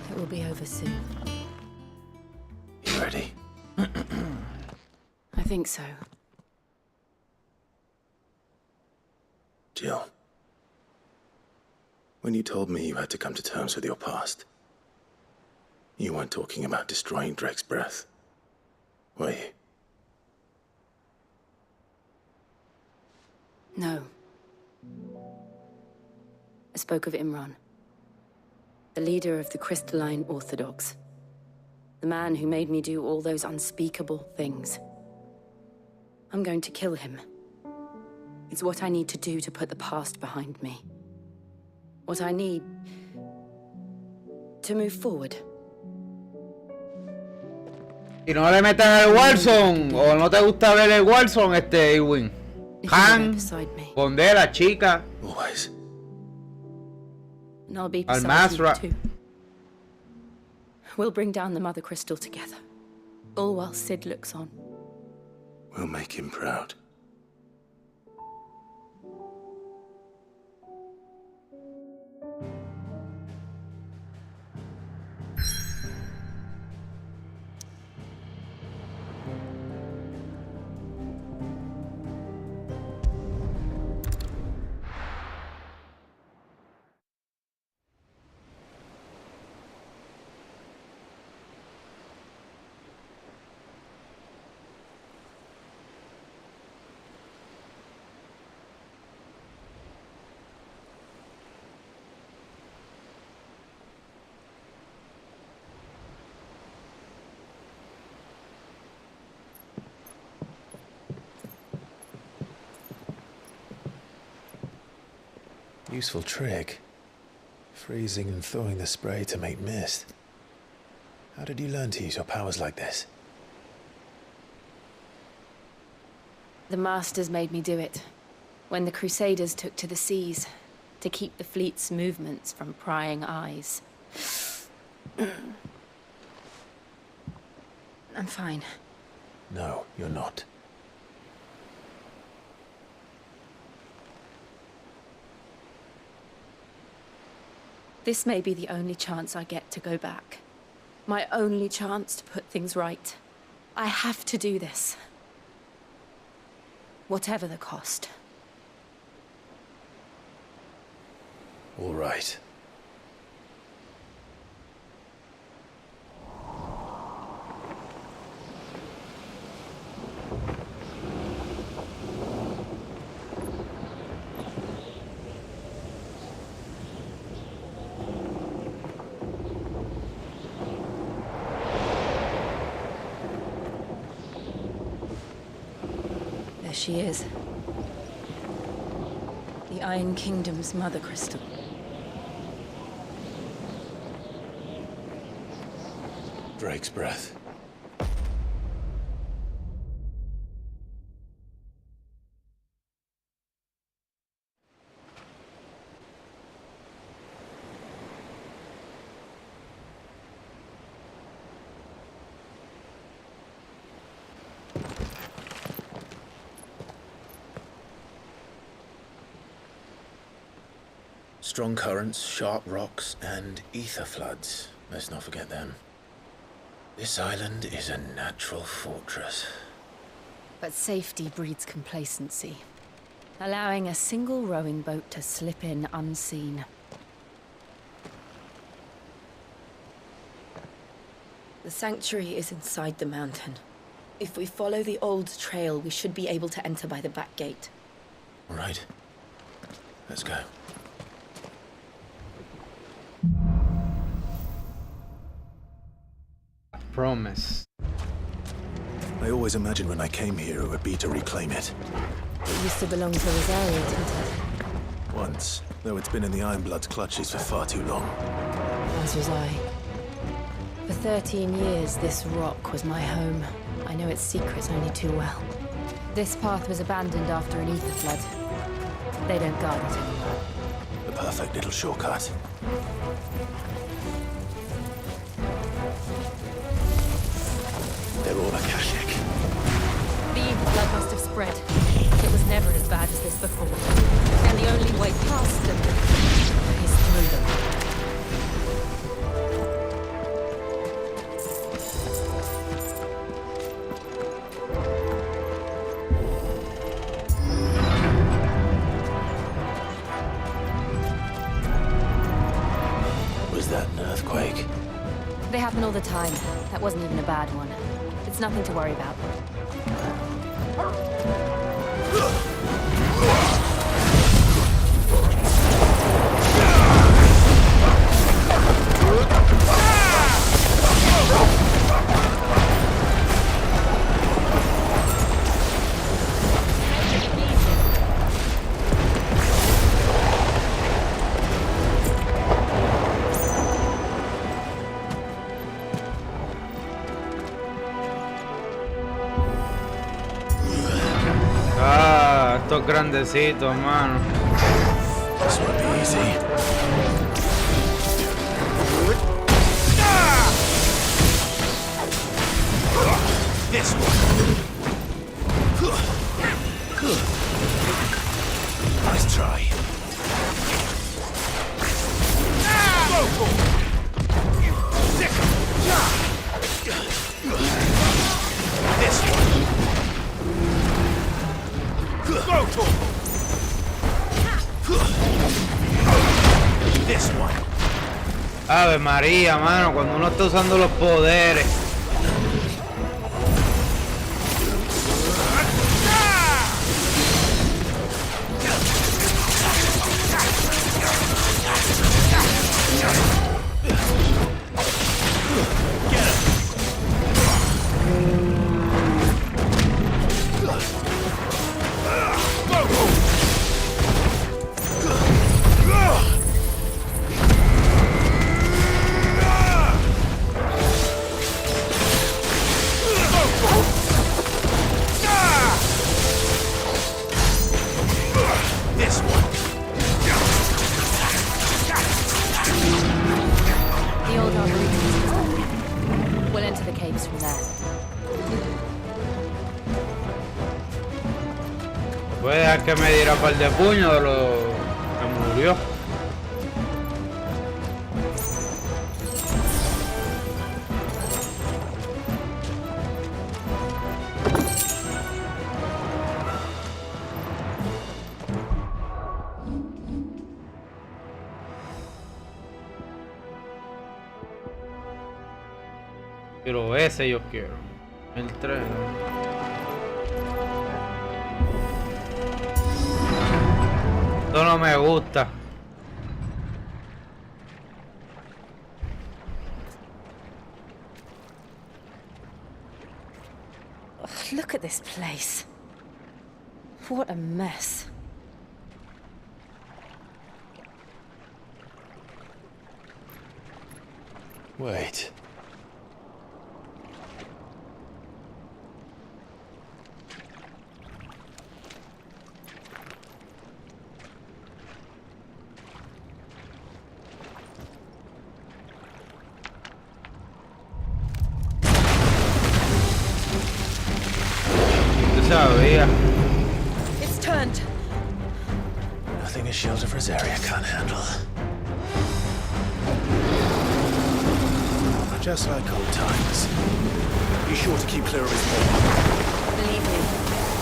It will be over soon. You ready? I think so. Jill. When you told me you had to come to terms with your past, you weren't talking about destroying Drake's Breath, were you? No. I spoke of Imran, the leader of the Crystalline Orthodox. The man who made me do all those unspeakable things. I'm going to kill him. It's what I need to do to put the past behind me. What I need to move forward. Y no le metas el Warzone, o no te gusta ver el Warzone, Edwin. Han, Bondera, chica. Always. And I'll be beside you too. We'll bring down the Mother Crystal together. All while Sid looks on. We'll make him proud. Useful trick. Freezing and thawing the spray to make mist. How did you learn to use your powers like this? The Masters made me do it. When the Crusaders took to the seas, to keep the fleet's movements from prying eyes. I'm fine. No, you're not. This may be the only chance I get to go back. My only chance to put things right. I have to do this. Whatever the cost. All right. she is. The Iron Kingdom's Mother Crystal. Drake's breath. Strong currents, sharp rocks, and ether floods. Let's not forget them. This island is a natural fortress. But safety breeds complacency, allowing a single rowing boat to slip in unseen. The sanctuary is inside the mountain. If we follow the old trail, we should be able to enter by the back gate. All right. Let's go. Promise. I always imagined when I came here it would be to reclaim it. It used to belong to Rosaria, didn't it? Once, though it's been in the Ironblood's clutches for far too long. As was I. For 13 years, this rock was my home. I know its secrets only too well. This path was abandoned after an ether flood. They don't guard it anymore. The perfect little shortcut. They're all Akashic. The ether flood must have spread. It was never as bad as this before. And the only way past them is through them. Was that an earthquake? They happen all the time. That wasn't even a bad one. It's nothing to worry about. Estos grandecitos, mano. This won't be easy. This one. Nice try. This one. This one. Ave María, mano, cuando uno está usando los poderes. Voy a dejar que me diera un par de puños de lo que murió. Pero ese yo quiero. El 3. Esto no me gusta. Ugh, look at this place. What a mess. Wait. It's turned. Nothing a shield of Rosaria can't handle. Just like old times. Be sure to keep clear of his paw. Believe me,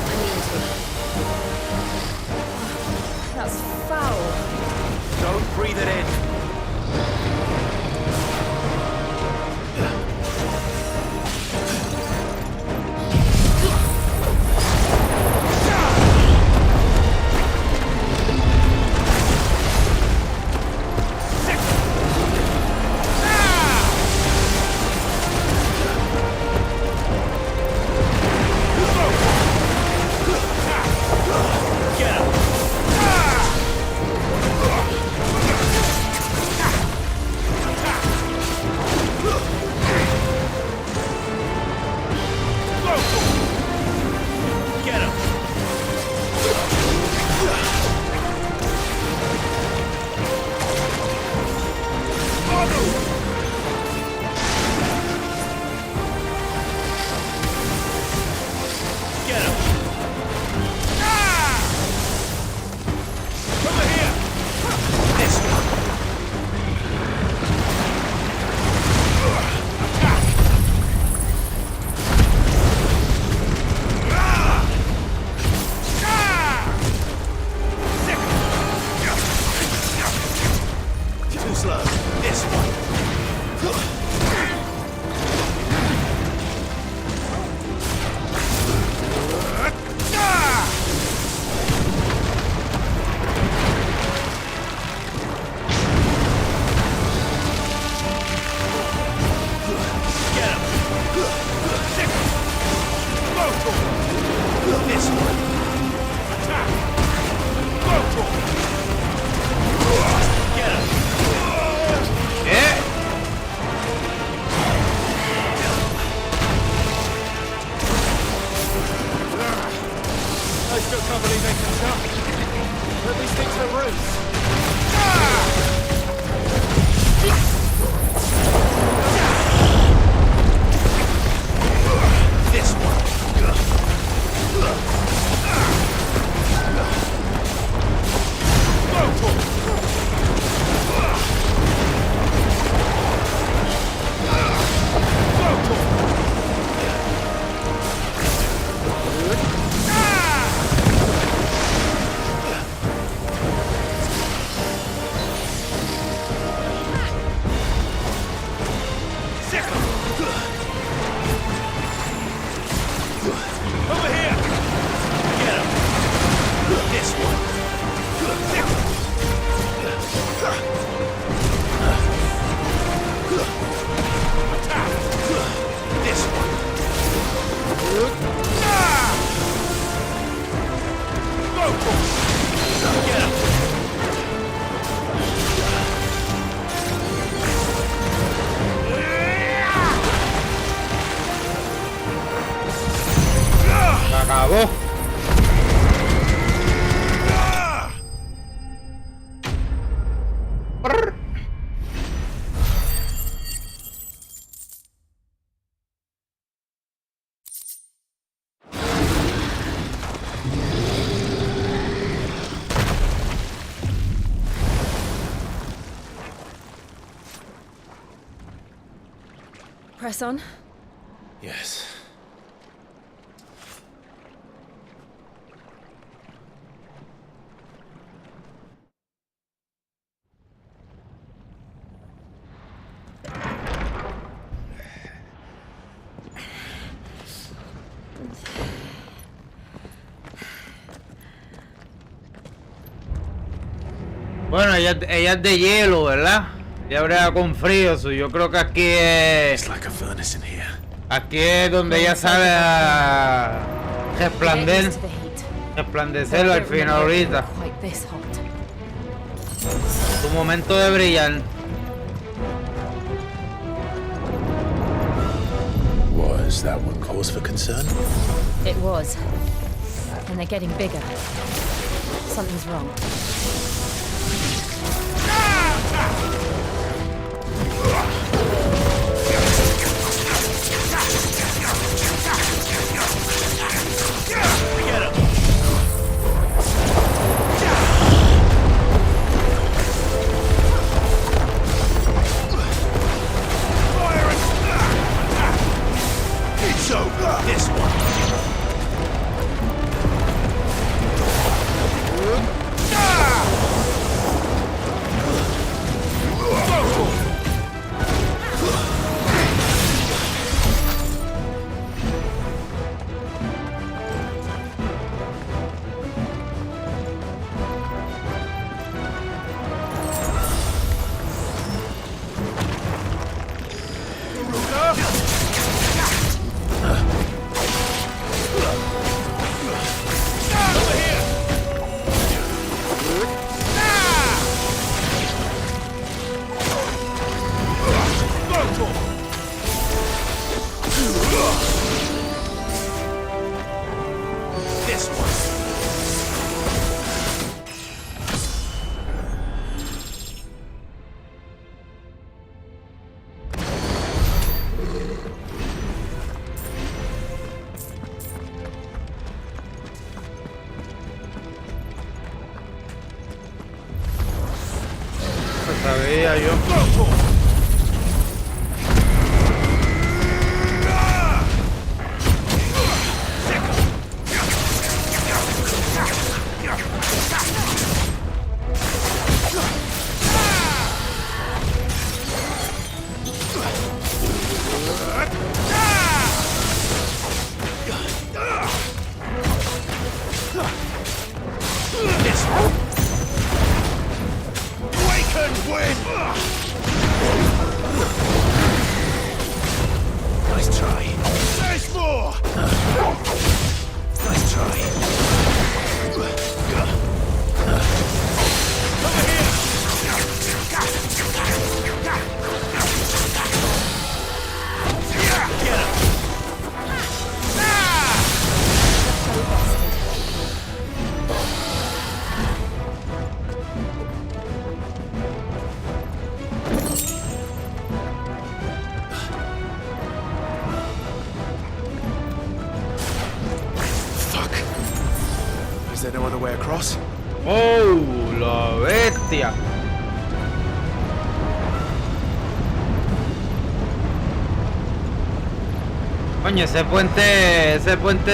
I mean to. That's foul. Don't breathe it in. Press on? Yes. Bueno, ella es de hielo, ¿verdad? Ya brega con frío, yo creo que aquí es... Aquí es donde ella sale a resplandecer. Resplandecerlo al final ahorita. Quite this hot. Tu momento de brillar. Was that one cause for concern? It was. And they're getting bigger. Something's wrong. This one. This one. Lo sabía yo. This one. Wake and win! Nice try. There's more! Nice try. Over here! Get him! Is there no other way across? ¡Oh, la bestia! Coño, ese puente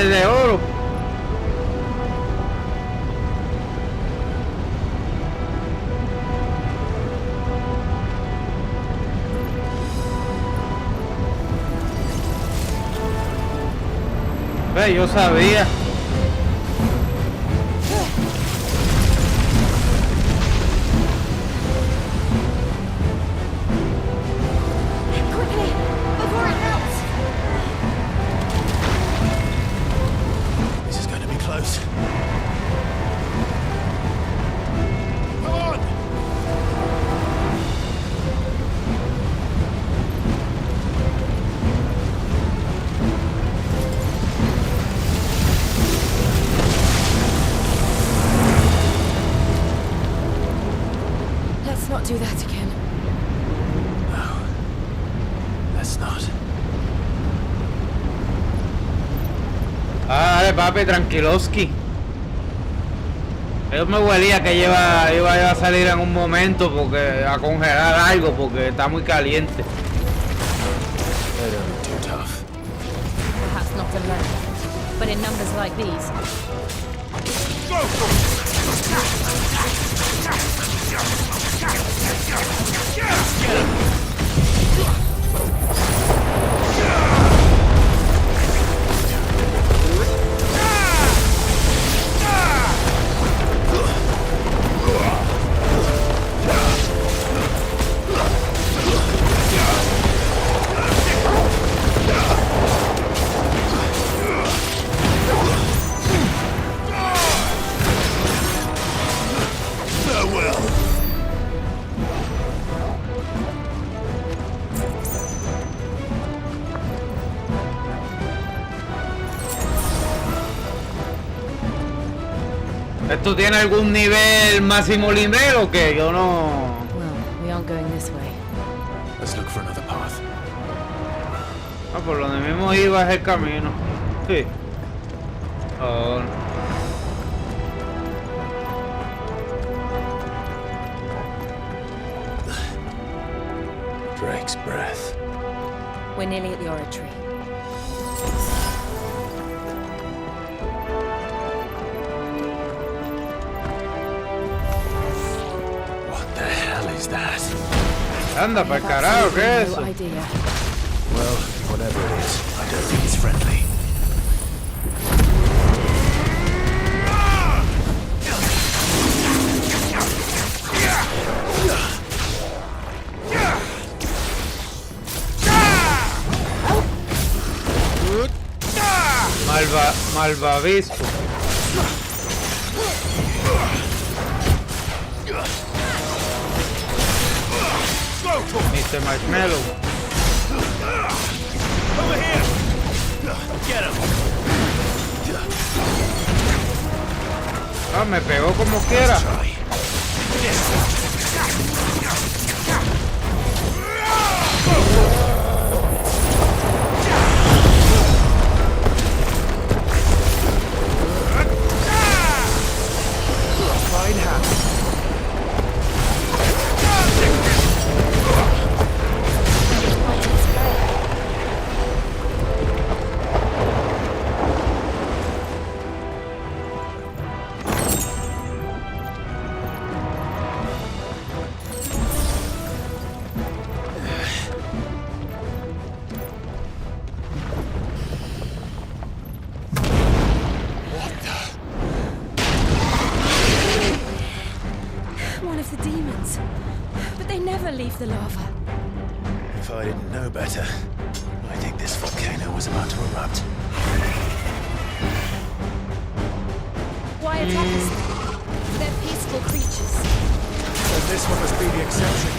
de oro. Ve, yo sabía. Quickly, before it melts! This is going to be close. Come on! Let's not do that again. Let's not. Ah, dale, papi, tranquiloski. Yo me huelía que iba a salir en un momento porque a congelar algo porque está muy caliente. They don't look too tough. Perhaps not alone. But in numbers like these. ¿Esto tiene algún nivel máximo nivel o qué? Yo no... Well, we aren't going this way. Let's look for another path. Ah, por donde mismo iba es el camino. Sí. Oh. Drake's breath. We're nearly at the oratory. What the hell is that? Anda pa'l carajo, ¿qué es eso? Well, whatever it is, I don't think it's friendly. Malvavisco. Mr. Marshmallow. Over here! Get him! Ah, me pegó como quiera. One of the demons. But they never leave the lava. If I didn't know better, I think this volcano was about to erupt. Why attack us? They're peaceful creatures. Then this one must be the exception.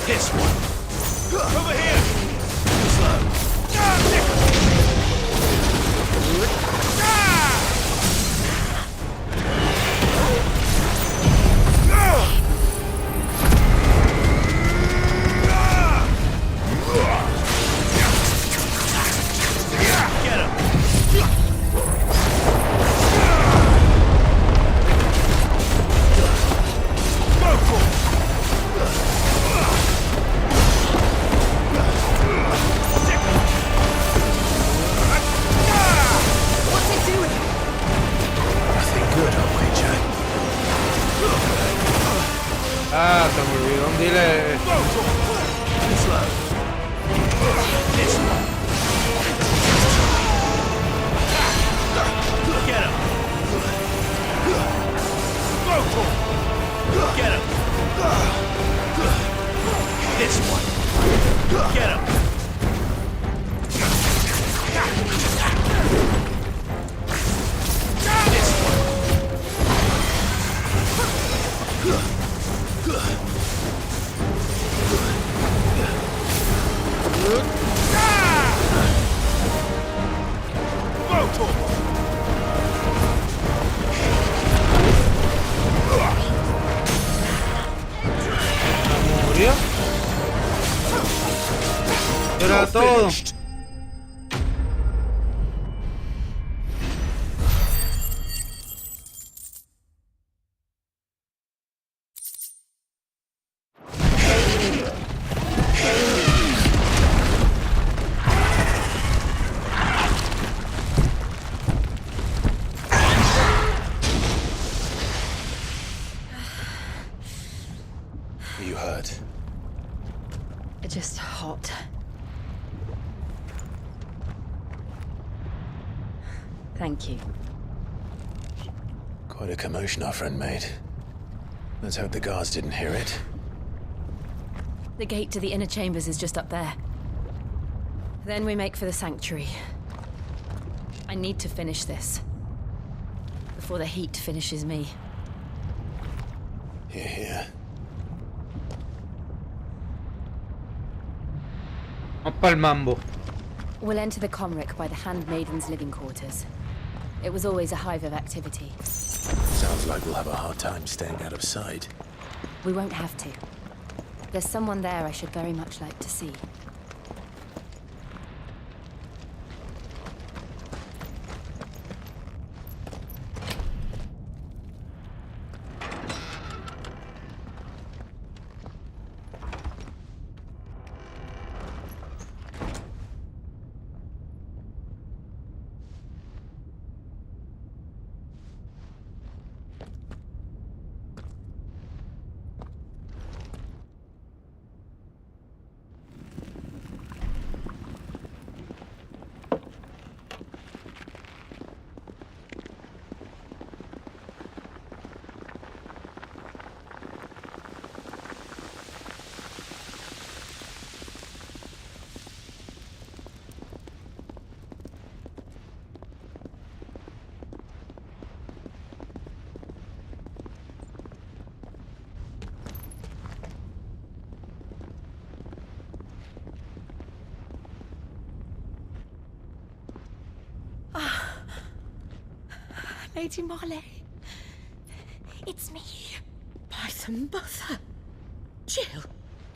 This one. Over here. Ah, se me olvidó un dile. Get him! Get him! This one! Get him! This one! ¿Murió? Era todo. Are you hurt? Just hot. Thank you. Quite a commotion our friend made. Let's hope the guards didn't hear it. The gate to the inner chambers is just up there. Then we make for the sanctuary. I need to finish this. Before the heat finishes me. Here, here. Vamos pa'l mambo. We'll enter the Comric by the Handmaiden's living quarters. It was always a hive of activity. Sounds like we'll have a hard time staying out of sight. We won't have to. There's someone there I should very much like to see. Lady Marley, it's me. By the mother. Jill,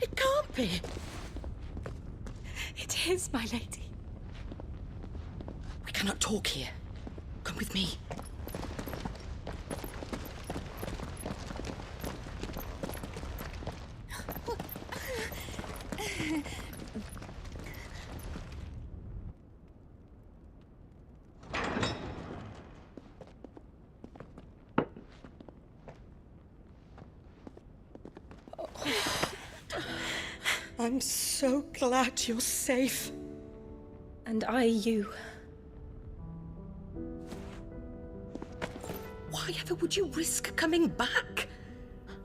it can't be. It is, my lady. We cannot talk here. Come with me. I'm so glad you're safe. And I you. Why ever would you risk coming back?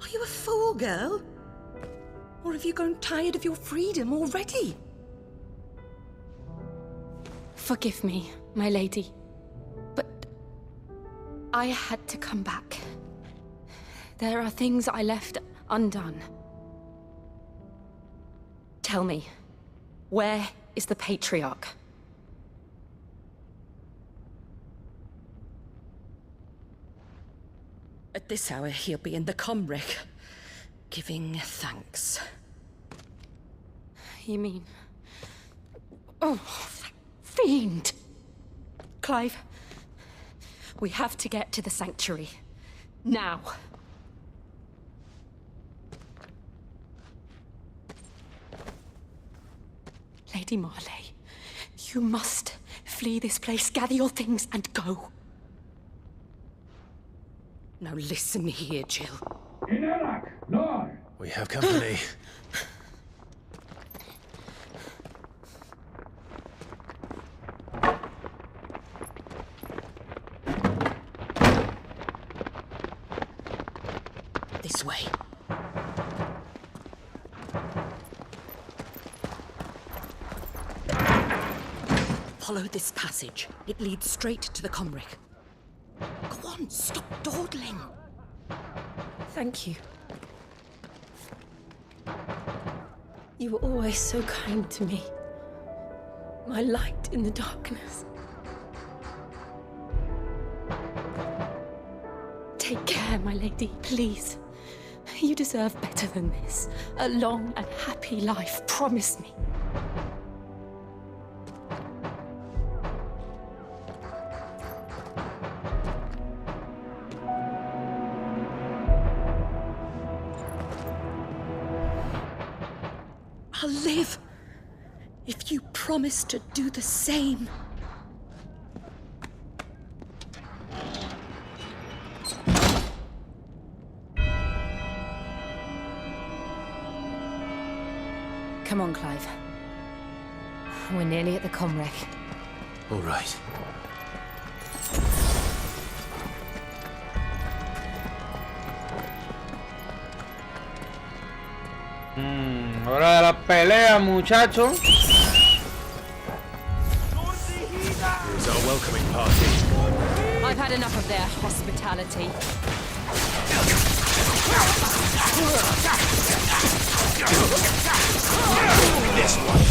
Are you a fool, girl? Or have you grown tired of your freedom already? Forgive me, my lady. But I had to come back. There are things I left undone. Tell me, where is the Patriarch? At this hour, he'll be in the Comric, giving thanks. You mean... Oh, that fiend! Clive, we have to get to the sanctuary. Now. Lady Marley, you must flee this place, gather your things, and go. Now listen here, Jill. We have company. This way. Follow this passage. It leads straight to the Comric. Go on, stop dawdling. Thank you. You were always so kind to me. My light in the darkness. Take care, my lady, please. You deserve better than this. A long and happy life, promise me. I'll live if you promise to do the same. Come on, Clive. We're nearly at the Comrec. All right. Hora de la pelea, muchachos. Here's our welcoming party. I've had enough of their hospitality. This one.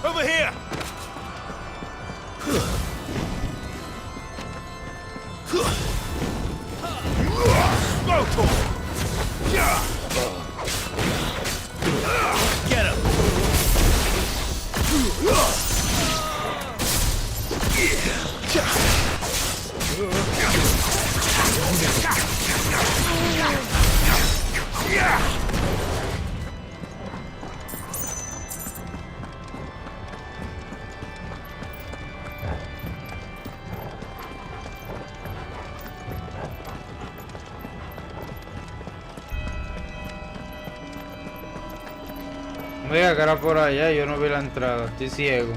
Over here! Go for it! Get him! Mira que era por allá, yo no vi la entrada, estoy ciego.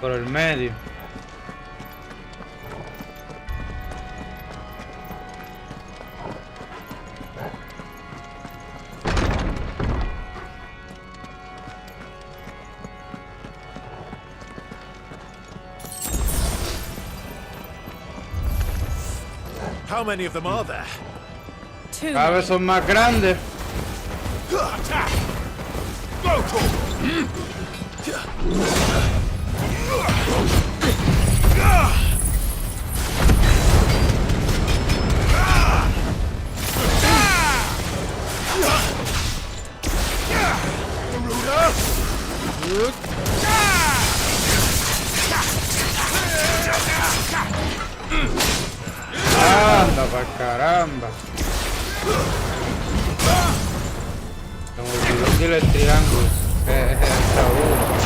Por el medio. How many of them are there? Cada vez son más grandes. Attack! Go for it! Anda pa' caramba. Se me olvidó que el triángulo es hasta uno.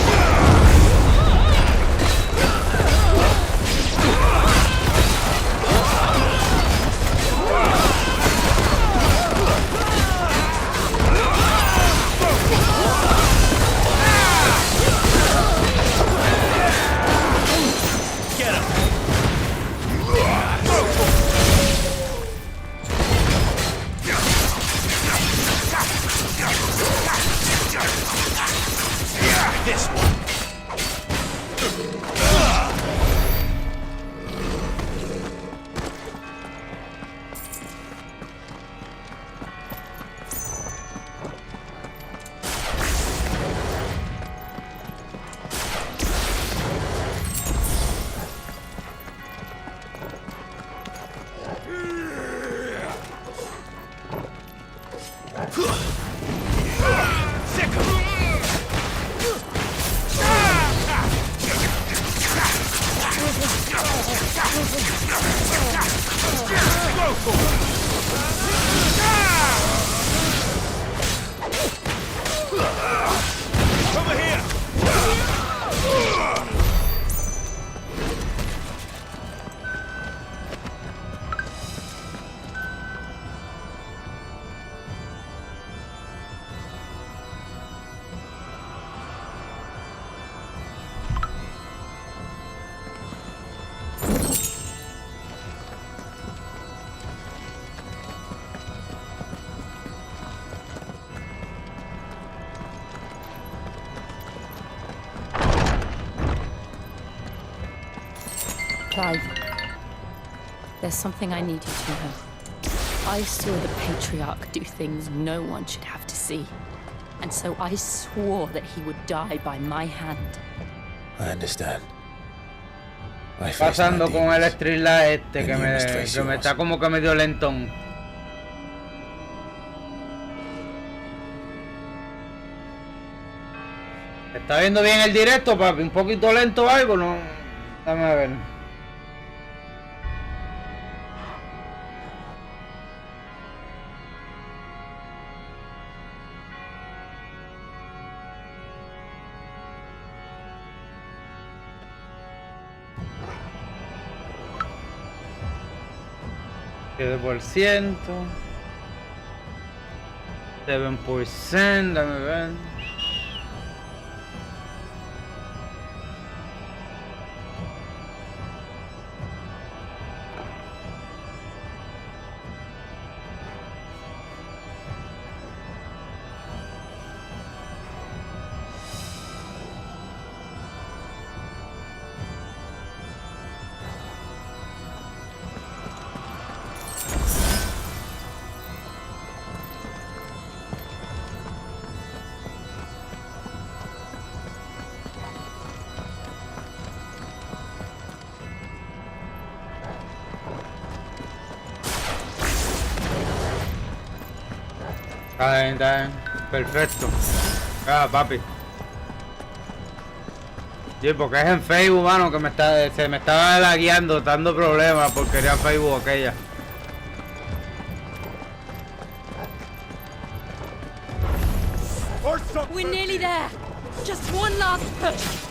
This one. Over here! Clive, there's something I need you to know. I saw the Patriarch do things no one should have to see. And so I swore that he would die by my hand. I understand. Pasando con el Estrella este que me está como que medio lentón. ¿Está viendo bien el directo, papi? ¿Un poquito lento o algo? No. Dame a ver. 7%. 7%, dame ver. Está bien. Perfecto. Ah, papi. Sí, porque es en Facebook, mano, que se me estaba lagueando, dando problemas porque quería Facebook aquella. We're nearly there. Just one last push.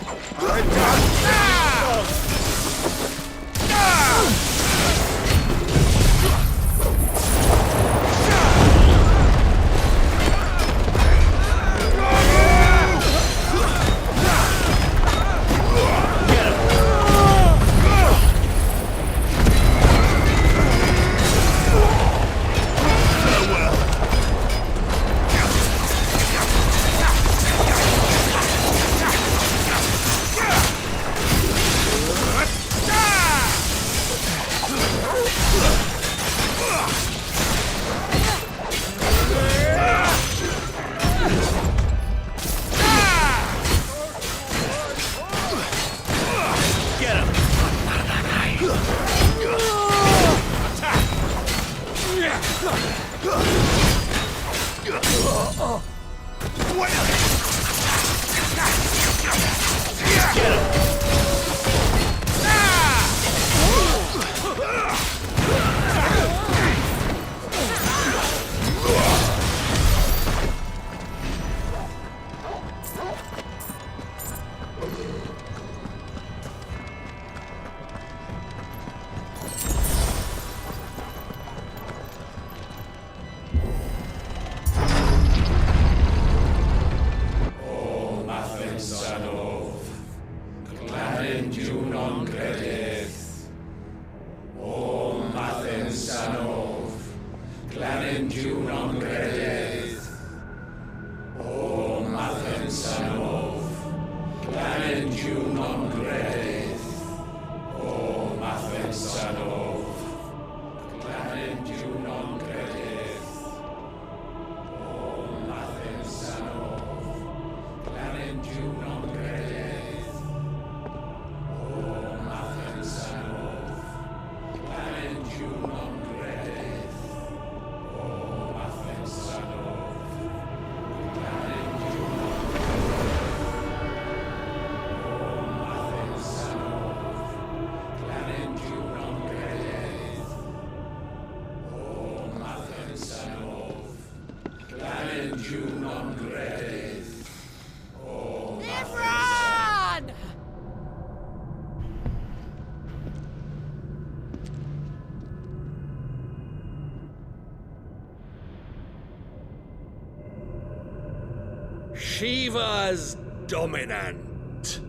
Shiva's dominant.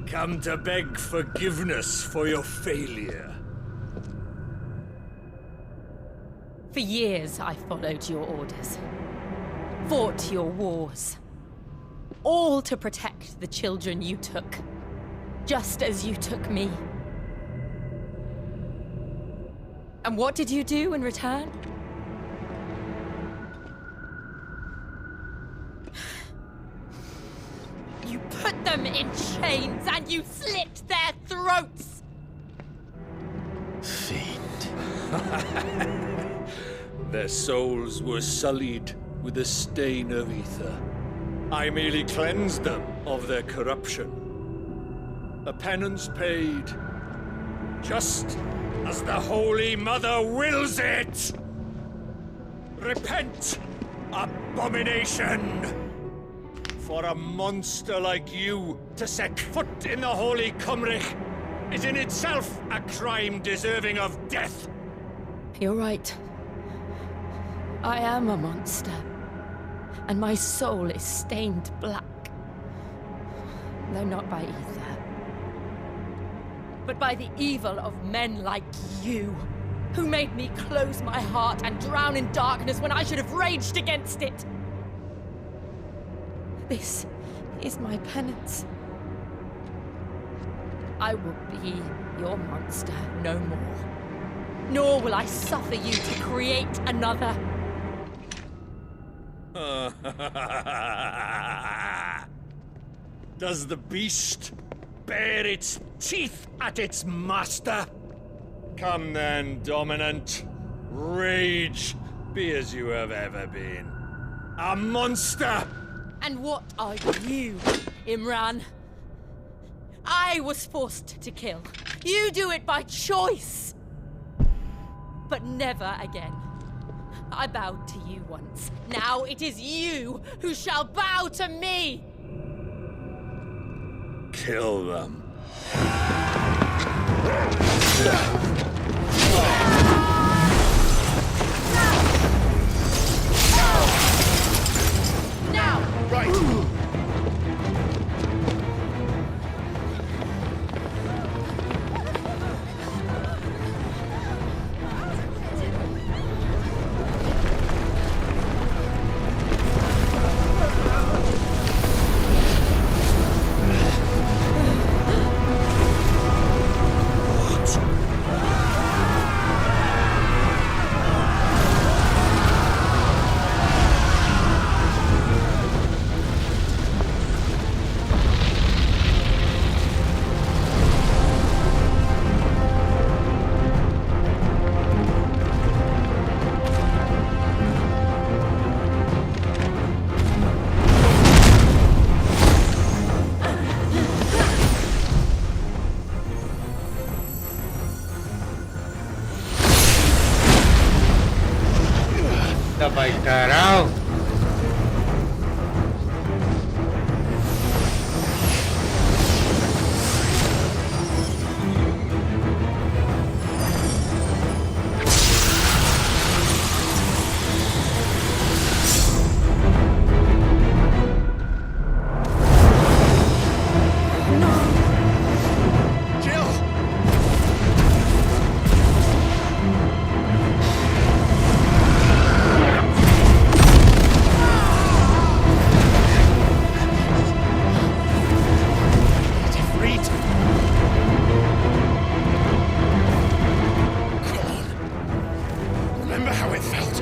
Come to beg forgiveness for your failure. For years, I followed your orders. Fought your wars. All to protect the children you took. Just as you took me. And what did you do in return? You put them in chains and you slit their throats! Fiend. Their souls were sullied with the stain of ether. I merely cleansed them of their corruption. A penance paid, just as the Holy Mother wills it! Repent, abomination! For a monster like you to set foot in the Holy Cymric is in itself a crime deserving of death. You're right. I am a monster. And my soul is stained black. Though not by ether. But by the evil of men like you, who made me close my heart and drown in darkness when I should have raged against it. This is my penance. I will be your monster no more. Nor will I suffer you to create another. Does the beast bare its teeth at its master? Come then, Dominant. Rage, be as you have ever been. A monster! And what are you, Imran? I was forced to kill. You do it by choice. But never again. I bowed to you once. Now it is you who shall bow to me! Kill them. Now! Right! Está para el carajo. Remember how it felt?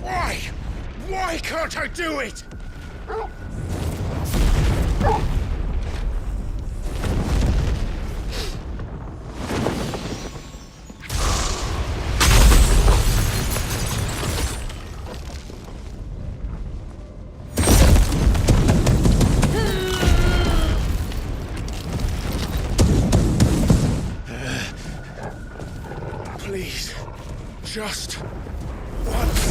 Why? Why can't I do it? Please, just once.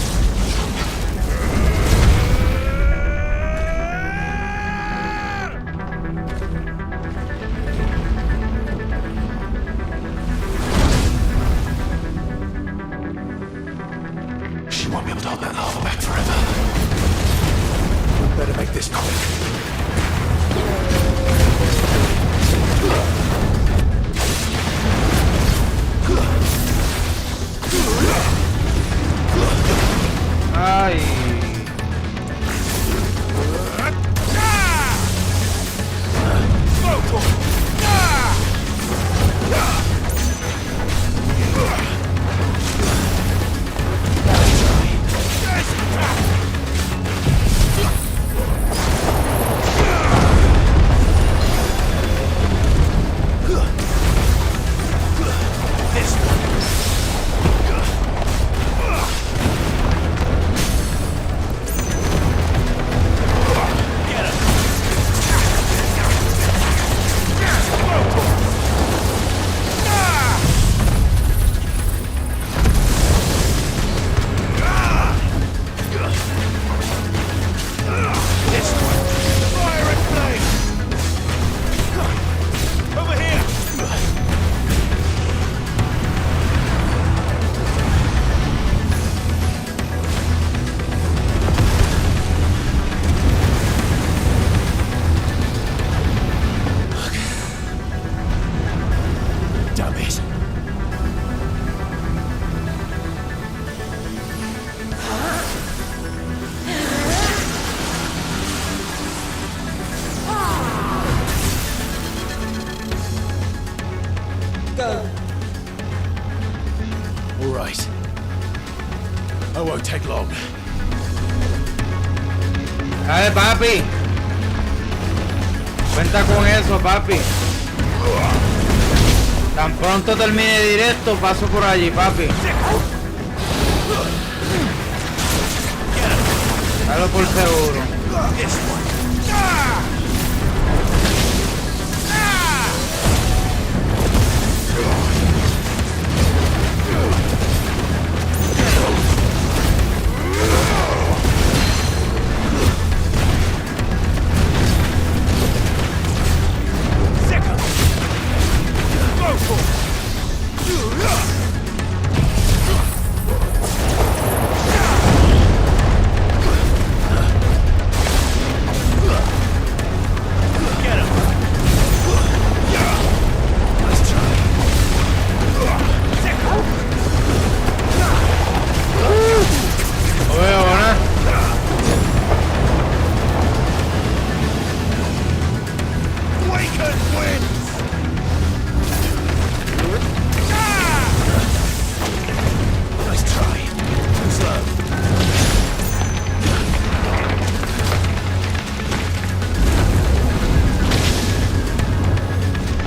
She won't be able to hold that lava back forever. Better make this quick. Ay. take long. Dale, papi. Cuenta con eso, papi. Tan pronto termine directo, paso por allí, papi. Dalo por seguro.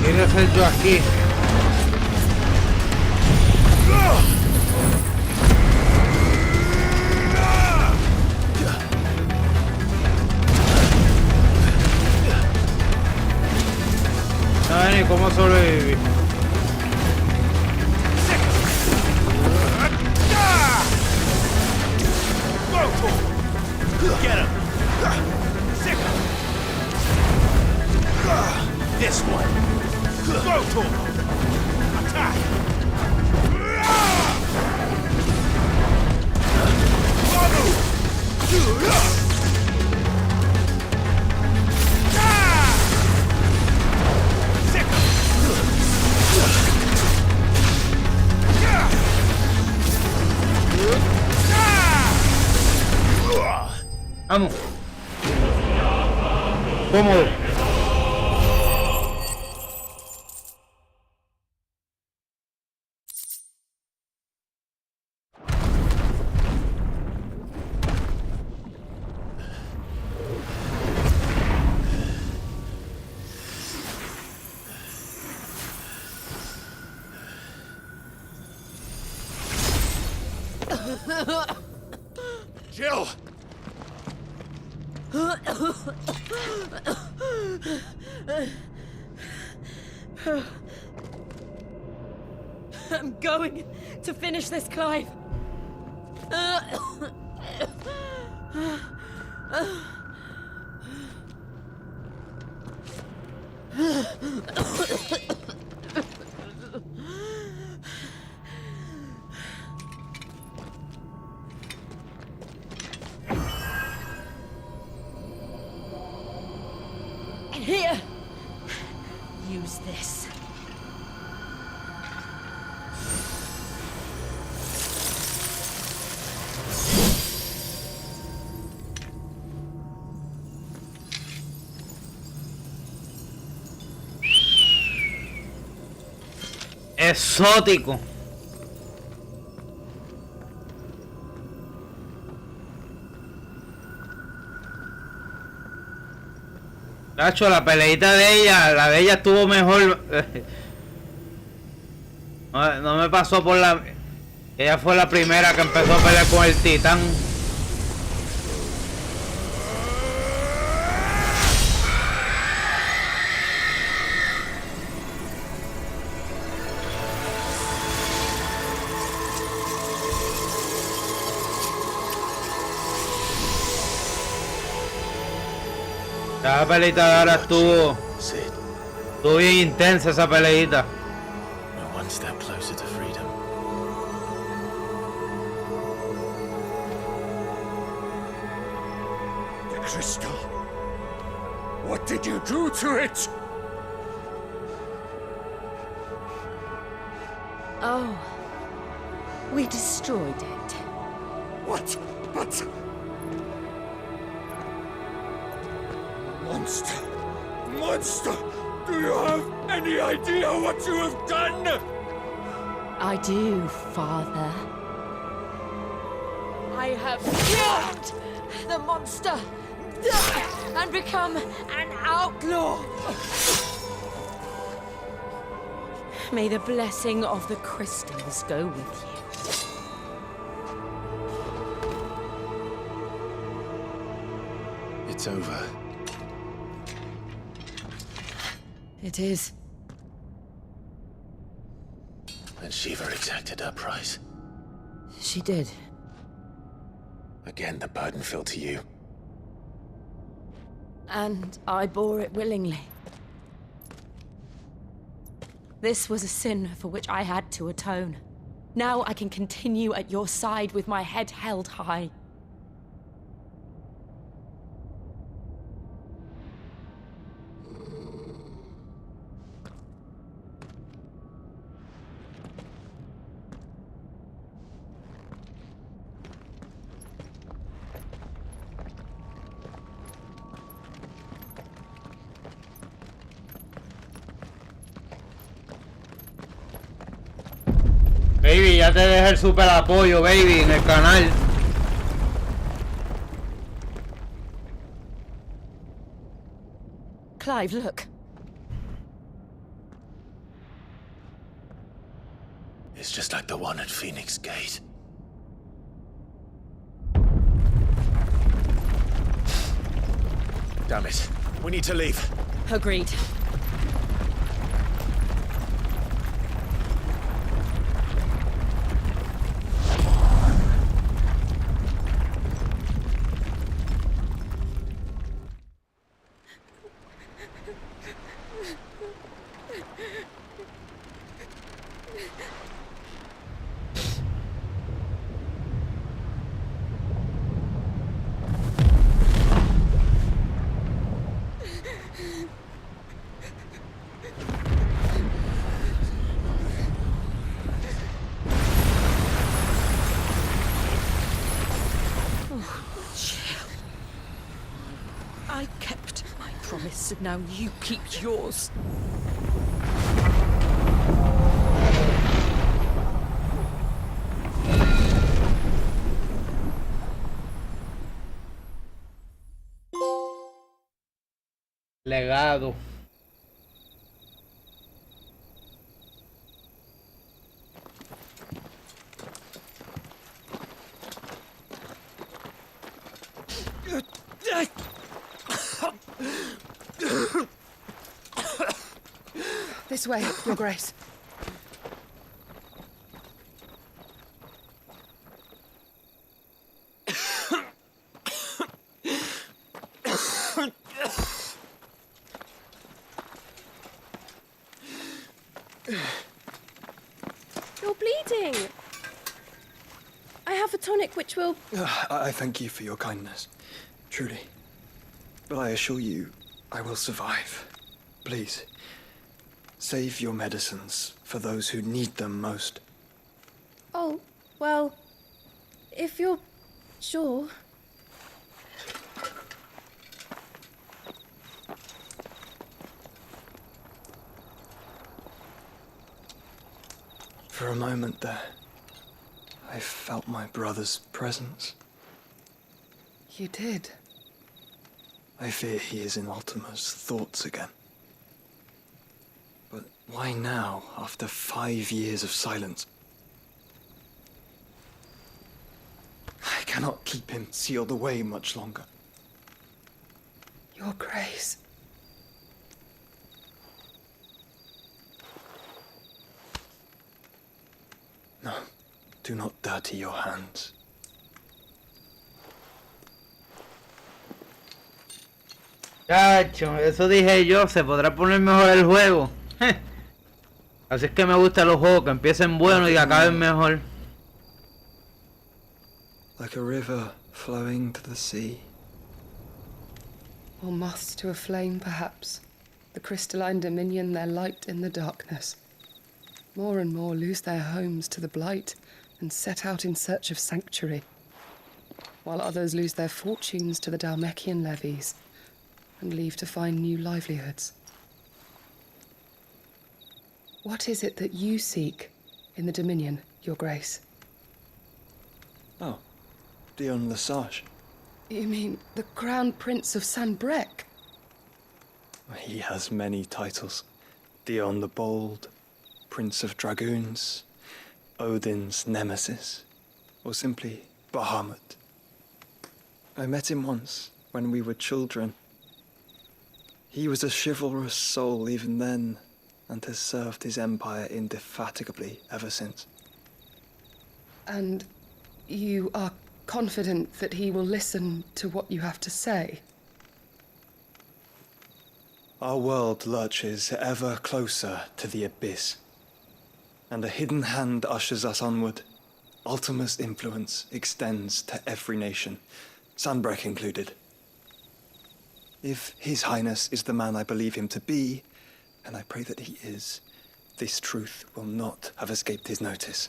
Quiero hacer yo aquí. No sé ni cómo sobrevivir. Get him! This one! Go to him! Attack! Vamos. Cómodo. Jill! I'm going to finish this, Clive. Here. Use this. Exótico. Nacho, la peleita de ella, la de ella estuvo mejor. No me pasó por la... Ella fue la primera que empezó a pelear con el titán. Esa peleita de ahora estuvo bien intensa, esa peleita. We're one step closer to freedom. The crystal. What did you do to it? Oh, we destroyed it. What? But... Monster! Monster! Do you have any idea what you have done? I do, Father. I have killed the monster and become an outlaw. May the blessing of the crystals go with you. It's over. It is. And Shiva exacted her price. She did. Again, the burden fell to you. And I bore it willingly. This was a sin for which I had to atone. Now I can continue at your side with my head held high. Baby, ya te dejé el super apoyo, baby, en el canal. Clive, look. It's just like the one at Phoenix Gate. Damn it. We need to leave. Agreed. I kept my promise, and now you keep yours. Legado. This way, Your Grace. You're bleeding. I have a tonic which will... I thank you for your kindness, truly. But I assure you, I will survive. Please, save your medicines for those who need them most. Oh, well, if you're sure. For a moment there, I felt my brother's presence. You did? I fear he is in Ultima's thoughts again. But why now, after 5 years of silence? I cannot keep him sealed away much longer. Your Grace. No, do not dirty your hands. Chacho, eso dije yo, se podrá poner mejor el juego. Así es que me gustan los juegos, que empiecen buenos y que acaben mejor. Like a river flowing to the sea. Or moths to a flame, perhaps. The crystalline dominion their light in the darkness. More and more lose their homes to the blight and set out in search of sanctuary, while others lose their fortunes to the Dhalmekian levies and leave to find new livelihoods. What is it that you seek in the Dominion, Your Grace? Oh, Dion Lesage. You mean the Crown Prince of Sanbreque? He has many titles. Dion the Bold, Prince of Dragoons, Odin's Nemesis, or simply Bahamut. I met him once, when we were children. He was a chivalrous soul even then, and has served his empire indefatigably ever since. And you are confident that he will listen to what you have to say? Our world lurches ever closer to the abyss, and a hidden hand ushers us onward. Ultima's influence extends to every nation, Sanbreque included. If His Highness is the man I believe him to be, and I pray that he is, this truth will not have escaped his notice.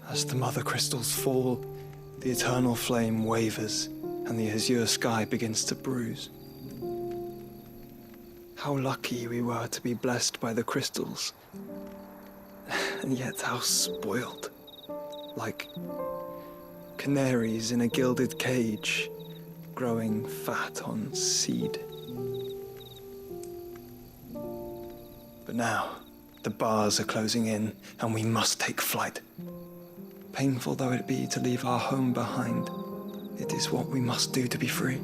As the mother crystals fall, the eternal flame wavers, and the azure sky begins to bruise. How lucky we were to be blessed by the crystals, and yet how spoiled. Like canaries in a gilded cage, growing fat on seed. But now, the bars are closing in, and we must take flight. Painful though it be to leave our home behind, it is what we must do to be free.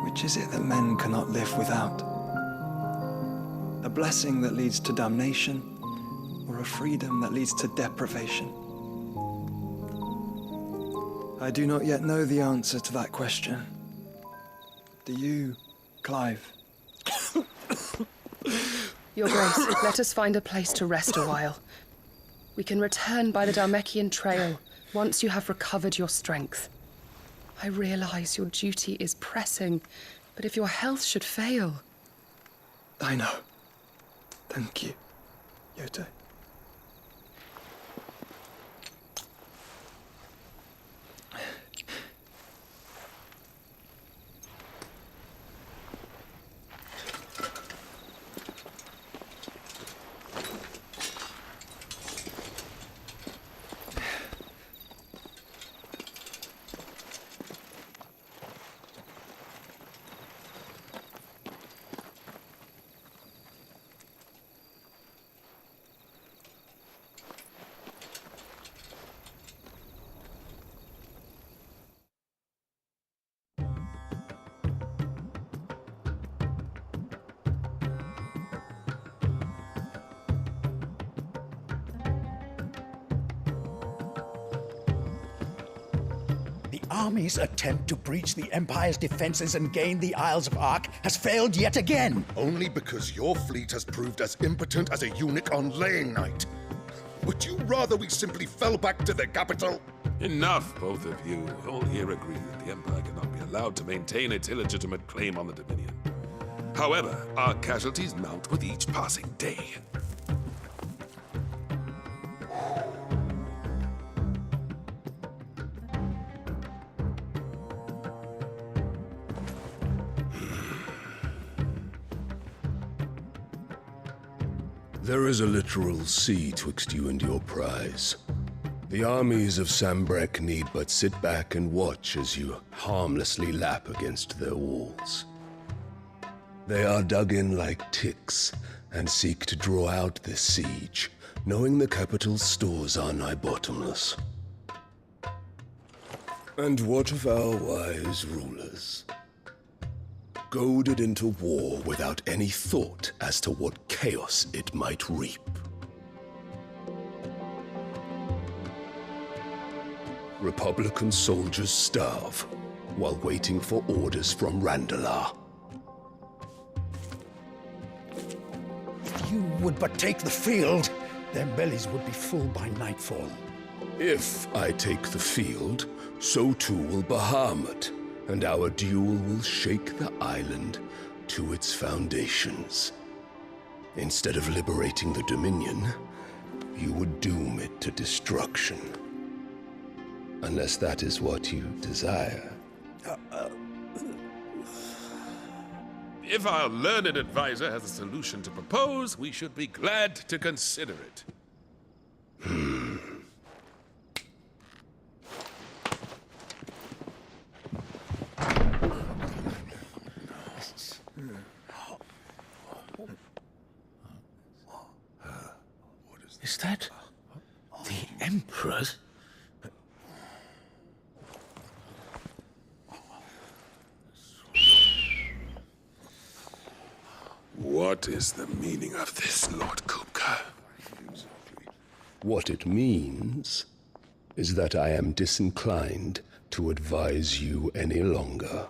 Which is it that men cannot live without? A blessing that leads to damnation, or a freedom that leads to deprivation? I do not yet know the answer to that question. Do you, Clive? Your Grace, let us find a place to rest a while. We can return by the Dhalmekian Trail once you have recovered your strength. I realize your duty is pressing, but if your health should fail... I know. Thank you, Yote. Army's attempt to breach the Empire's defenses and gain the Isles of Ark has failed yet again. Only because your fleet has proved as impotent as a eunuch on laying night. Would you rather we simply fell back to the capital? Enough, both of you. All here agree that the Empire cannot be allowed to maintain its illegitimate claim on the Dominion. However, our casualties mount with each passing day. There is a literal sea twixt you and your prize. The armies of Sanbreque need but sit back and watch as you harmlessly lap against their walls. They are dug in like ticks and seek to draw out this siege, knowing the capital's stores are nigh bottomless. And what of our wise rulers? Goaded into war without any thought as to what chaos it might reap. Republican soldiers starve while waiting for orders from Randalar. If you would but take the field, their bellies would be full by nightfall. If I take the field, so too will Bahamut, and our duel will shake the island to its foundations. Instead of liberating the Dominion, you would doom it to destruction. Unless that is what you desire. If our learned advisor has a solution to propose, we should be glad to consider it. Is that the Emperor's? What is the meaning of this, Lord Kupka? What it means is that I am disinclined to advise you any longer.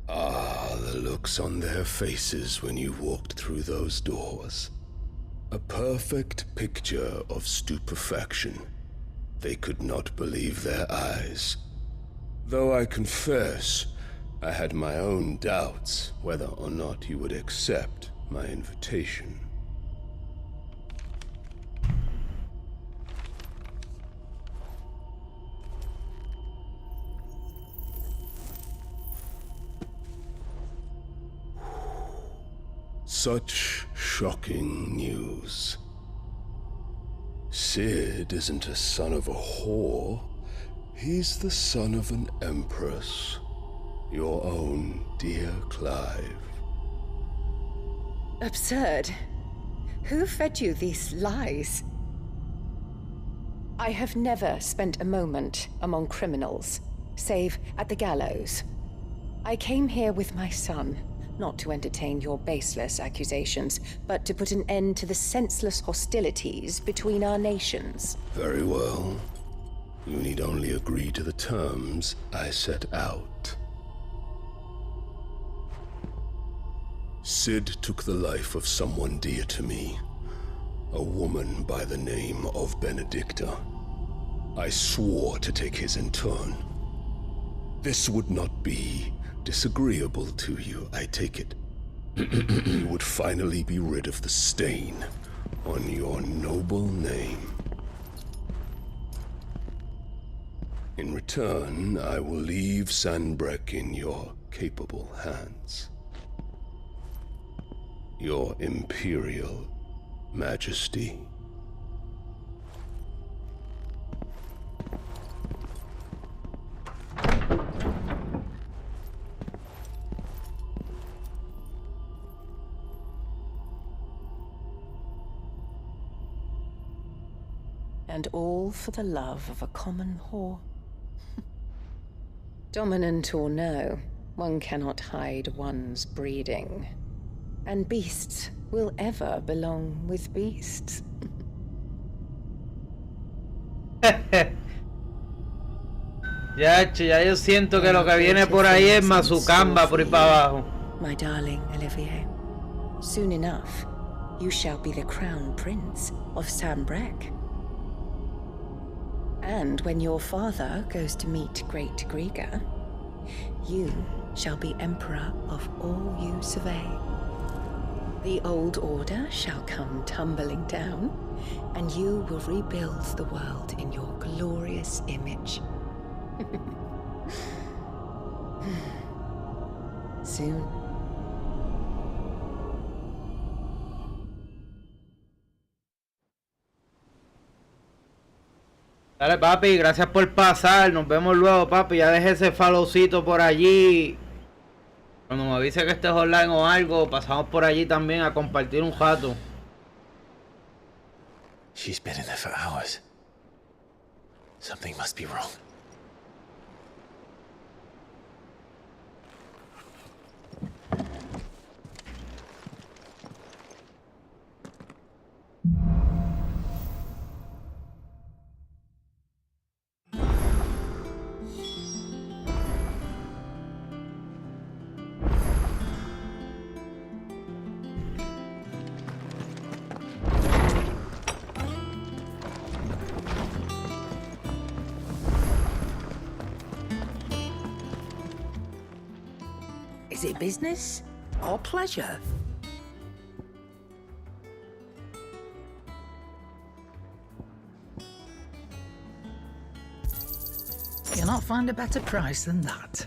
Ah, the looks on their faces when you walked through those doors. A perfect picture of stupefaction. They could not believe their eyes. Though I confess, I had my own doubts whether or not you would accept my invitation. Such shocking news. Cid isn't a son of a whore. He's the son of an empress. Your own dear Clive. Absurd. Who fed you these lies? I have never spent a moment among criminals, save at the gallows. I came here with my son, not to entertain your baseless accusations, but to put an end to the senseless hostilities between our nations. Very well. You need only agree to the terms I set out. Cid took the life of someone dear to me, a woman by the name of Benedicta. I swore to take his in turn. This would not be disagreeable to you, I take it. You would finally be rid of the stain on your noble name. In return, I will leave Sanbreque in your capable hands. Your Imperial Majesty. And all for the love of a common whore. Dominant or no, one cannot hide one's breeding. And beasts will ever belong with beasts. Ya yo siento que lo que viene por ahí es Mazucamba por ahí para abajo. My darling Olivier, soon enough, you shall be the crown prince of Sanbreque. And when your father goes to meet Great Griga, you shall be emperor of all you survey. The old order shall come tumbling down, and you will rebuild the world in your glorious image. Soon. Dale, papi, gracias por pasar. Nos vemos luego, papi. Ya dejé ese followcito por allí. Cuando me avise que estés online o algo, pasamos por allí también a compartir un rato. She's been in there for hours. Something must be wrong. Is it business or pleasure? cannot find a better price than that.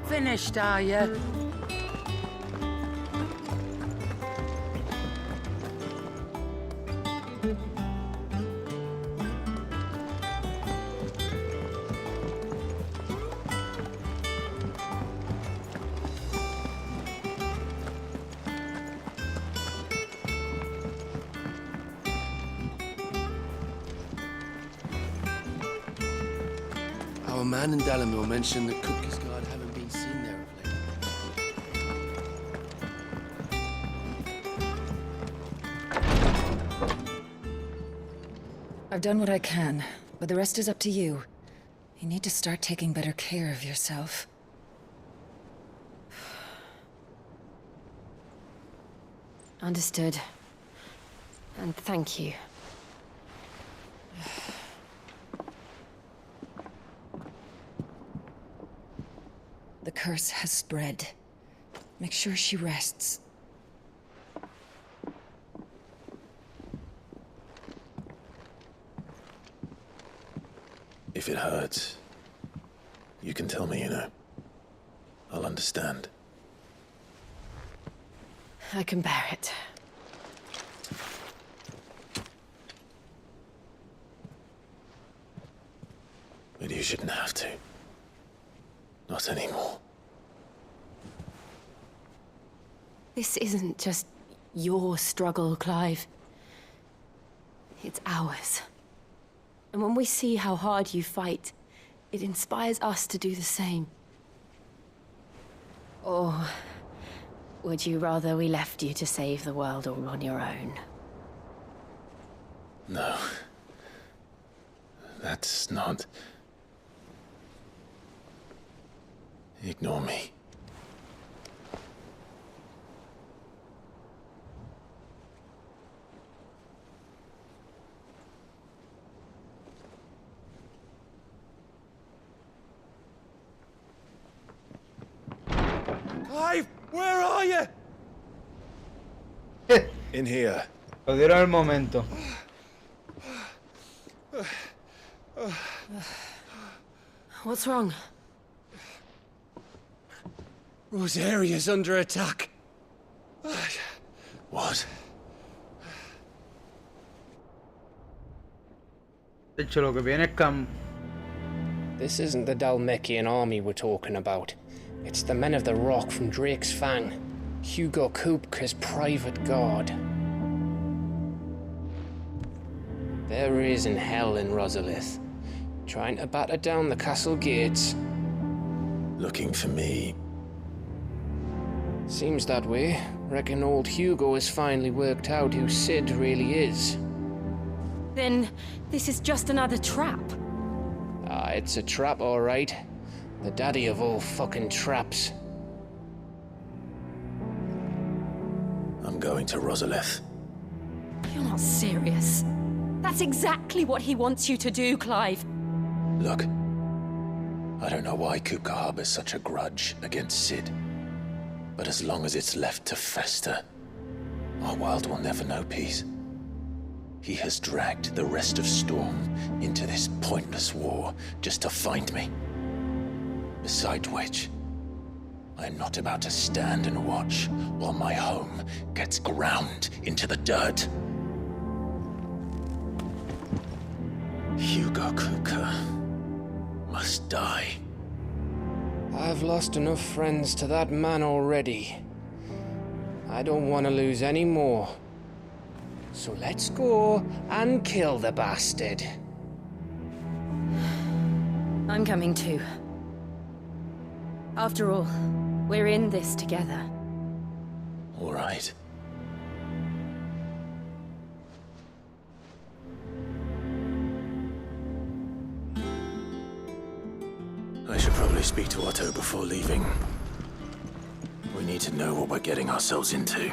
Finished, are you? Our man in Dalamil mentioned that Kupka's guard haven't been seen there of late. I've done what I can, but the rest is up to you. You need to start taking better care of yourself. Understood. And thank you. The curse has spread. Make sure she rests. If it hurts, you can tell me, you know. I'll understand. I can bear it. But you shouldn't have to. Not anymore. This isn't just your struggle, Clive. It's ours. And when we see how hard you fight, it inspires us to do the same. Or would you rather we left you to save the world all on your own? No. That's not... Ignore me. Clive, where are you? In here. Lo dieron el momento. What's wrong? Rosaria's under attack. What? De hecho, lo que viene es Cam. This isn't the Dhalmekian army we're talking about. It's the men of the Rock from Drake's Fang. Hugo Kupka's private guard. There is in hell in Rosalith, trying to batter down the castle gates. Looking for me. Seems that way. Reckon old Hugo has finally worked out who Sid really is. Then this is just another trap. Ah, it's a trap, all right. The daddy of all fucking traps. I'm going to Rosalith. You're not serious. That's exactly what he wants you to do, Clive. Look, I don't know why Kupka harbors such a grudge against Sid. But as long as it's left to fester, our world will never know peace. He has dragged the rest of Storm into this pointless war just to find me. Besides which, I am not about to stand and watch while my home gets ground into the dirt. Hugo Kupka must die. I've lost enough friends to that man already. I don't want to lose any more. So let's go and kill the bastard. I'm coming too. After all, we're in this together. All right. I should probably speak to Otto before leaving. We need to know what we're getting ourselves into.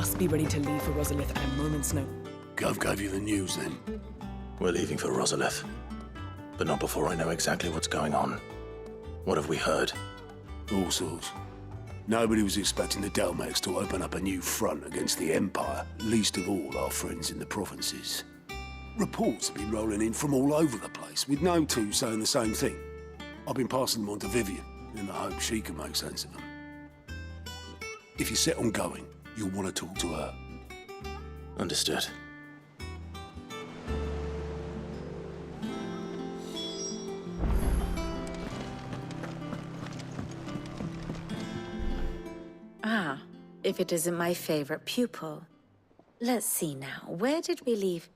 must be ready to leave for Rosalith at a moment's notice. Gov gave you the news, then? We're leaving for Rosalith. But not before I know exactly what's going on. What have we heard? All sorts. Nobody was expecting the Delmex to open up a new front against the Empire, least of all our friends in the provinces. Reports have been rolling in from all over the place, with no two saying the same thing. I've been passing them on to Vivian, in the hope she can make sense of them. If you're set on going, you'll want to talk to her. Understood. Ah, if it isn't my favorite pupil. Let's see now, where did we leave?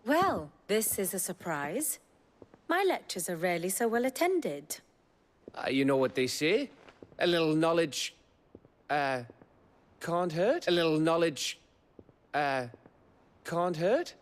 Well, this is a surprise. My lectures are rarely so well attended. You know what they say? A little knowledge, can't hurt? A little knowledge, can't hurt?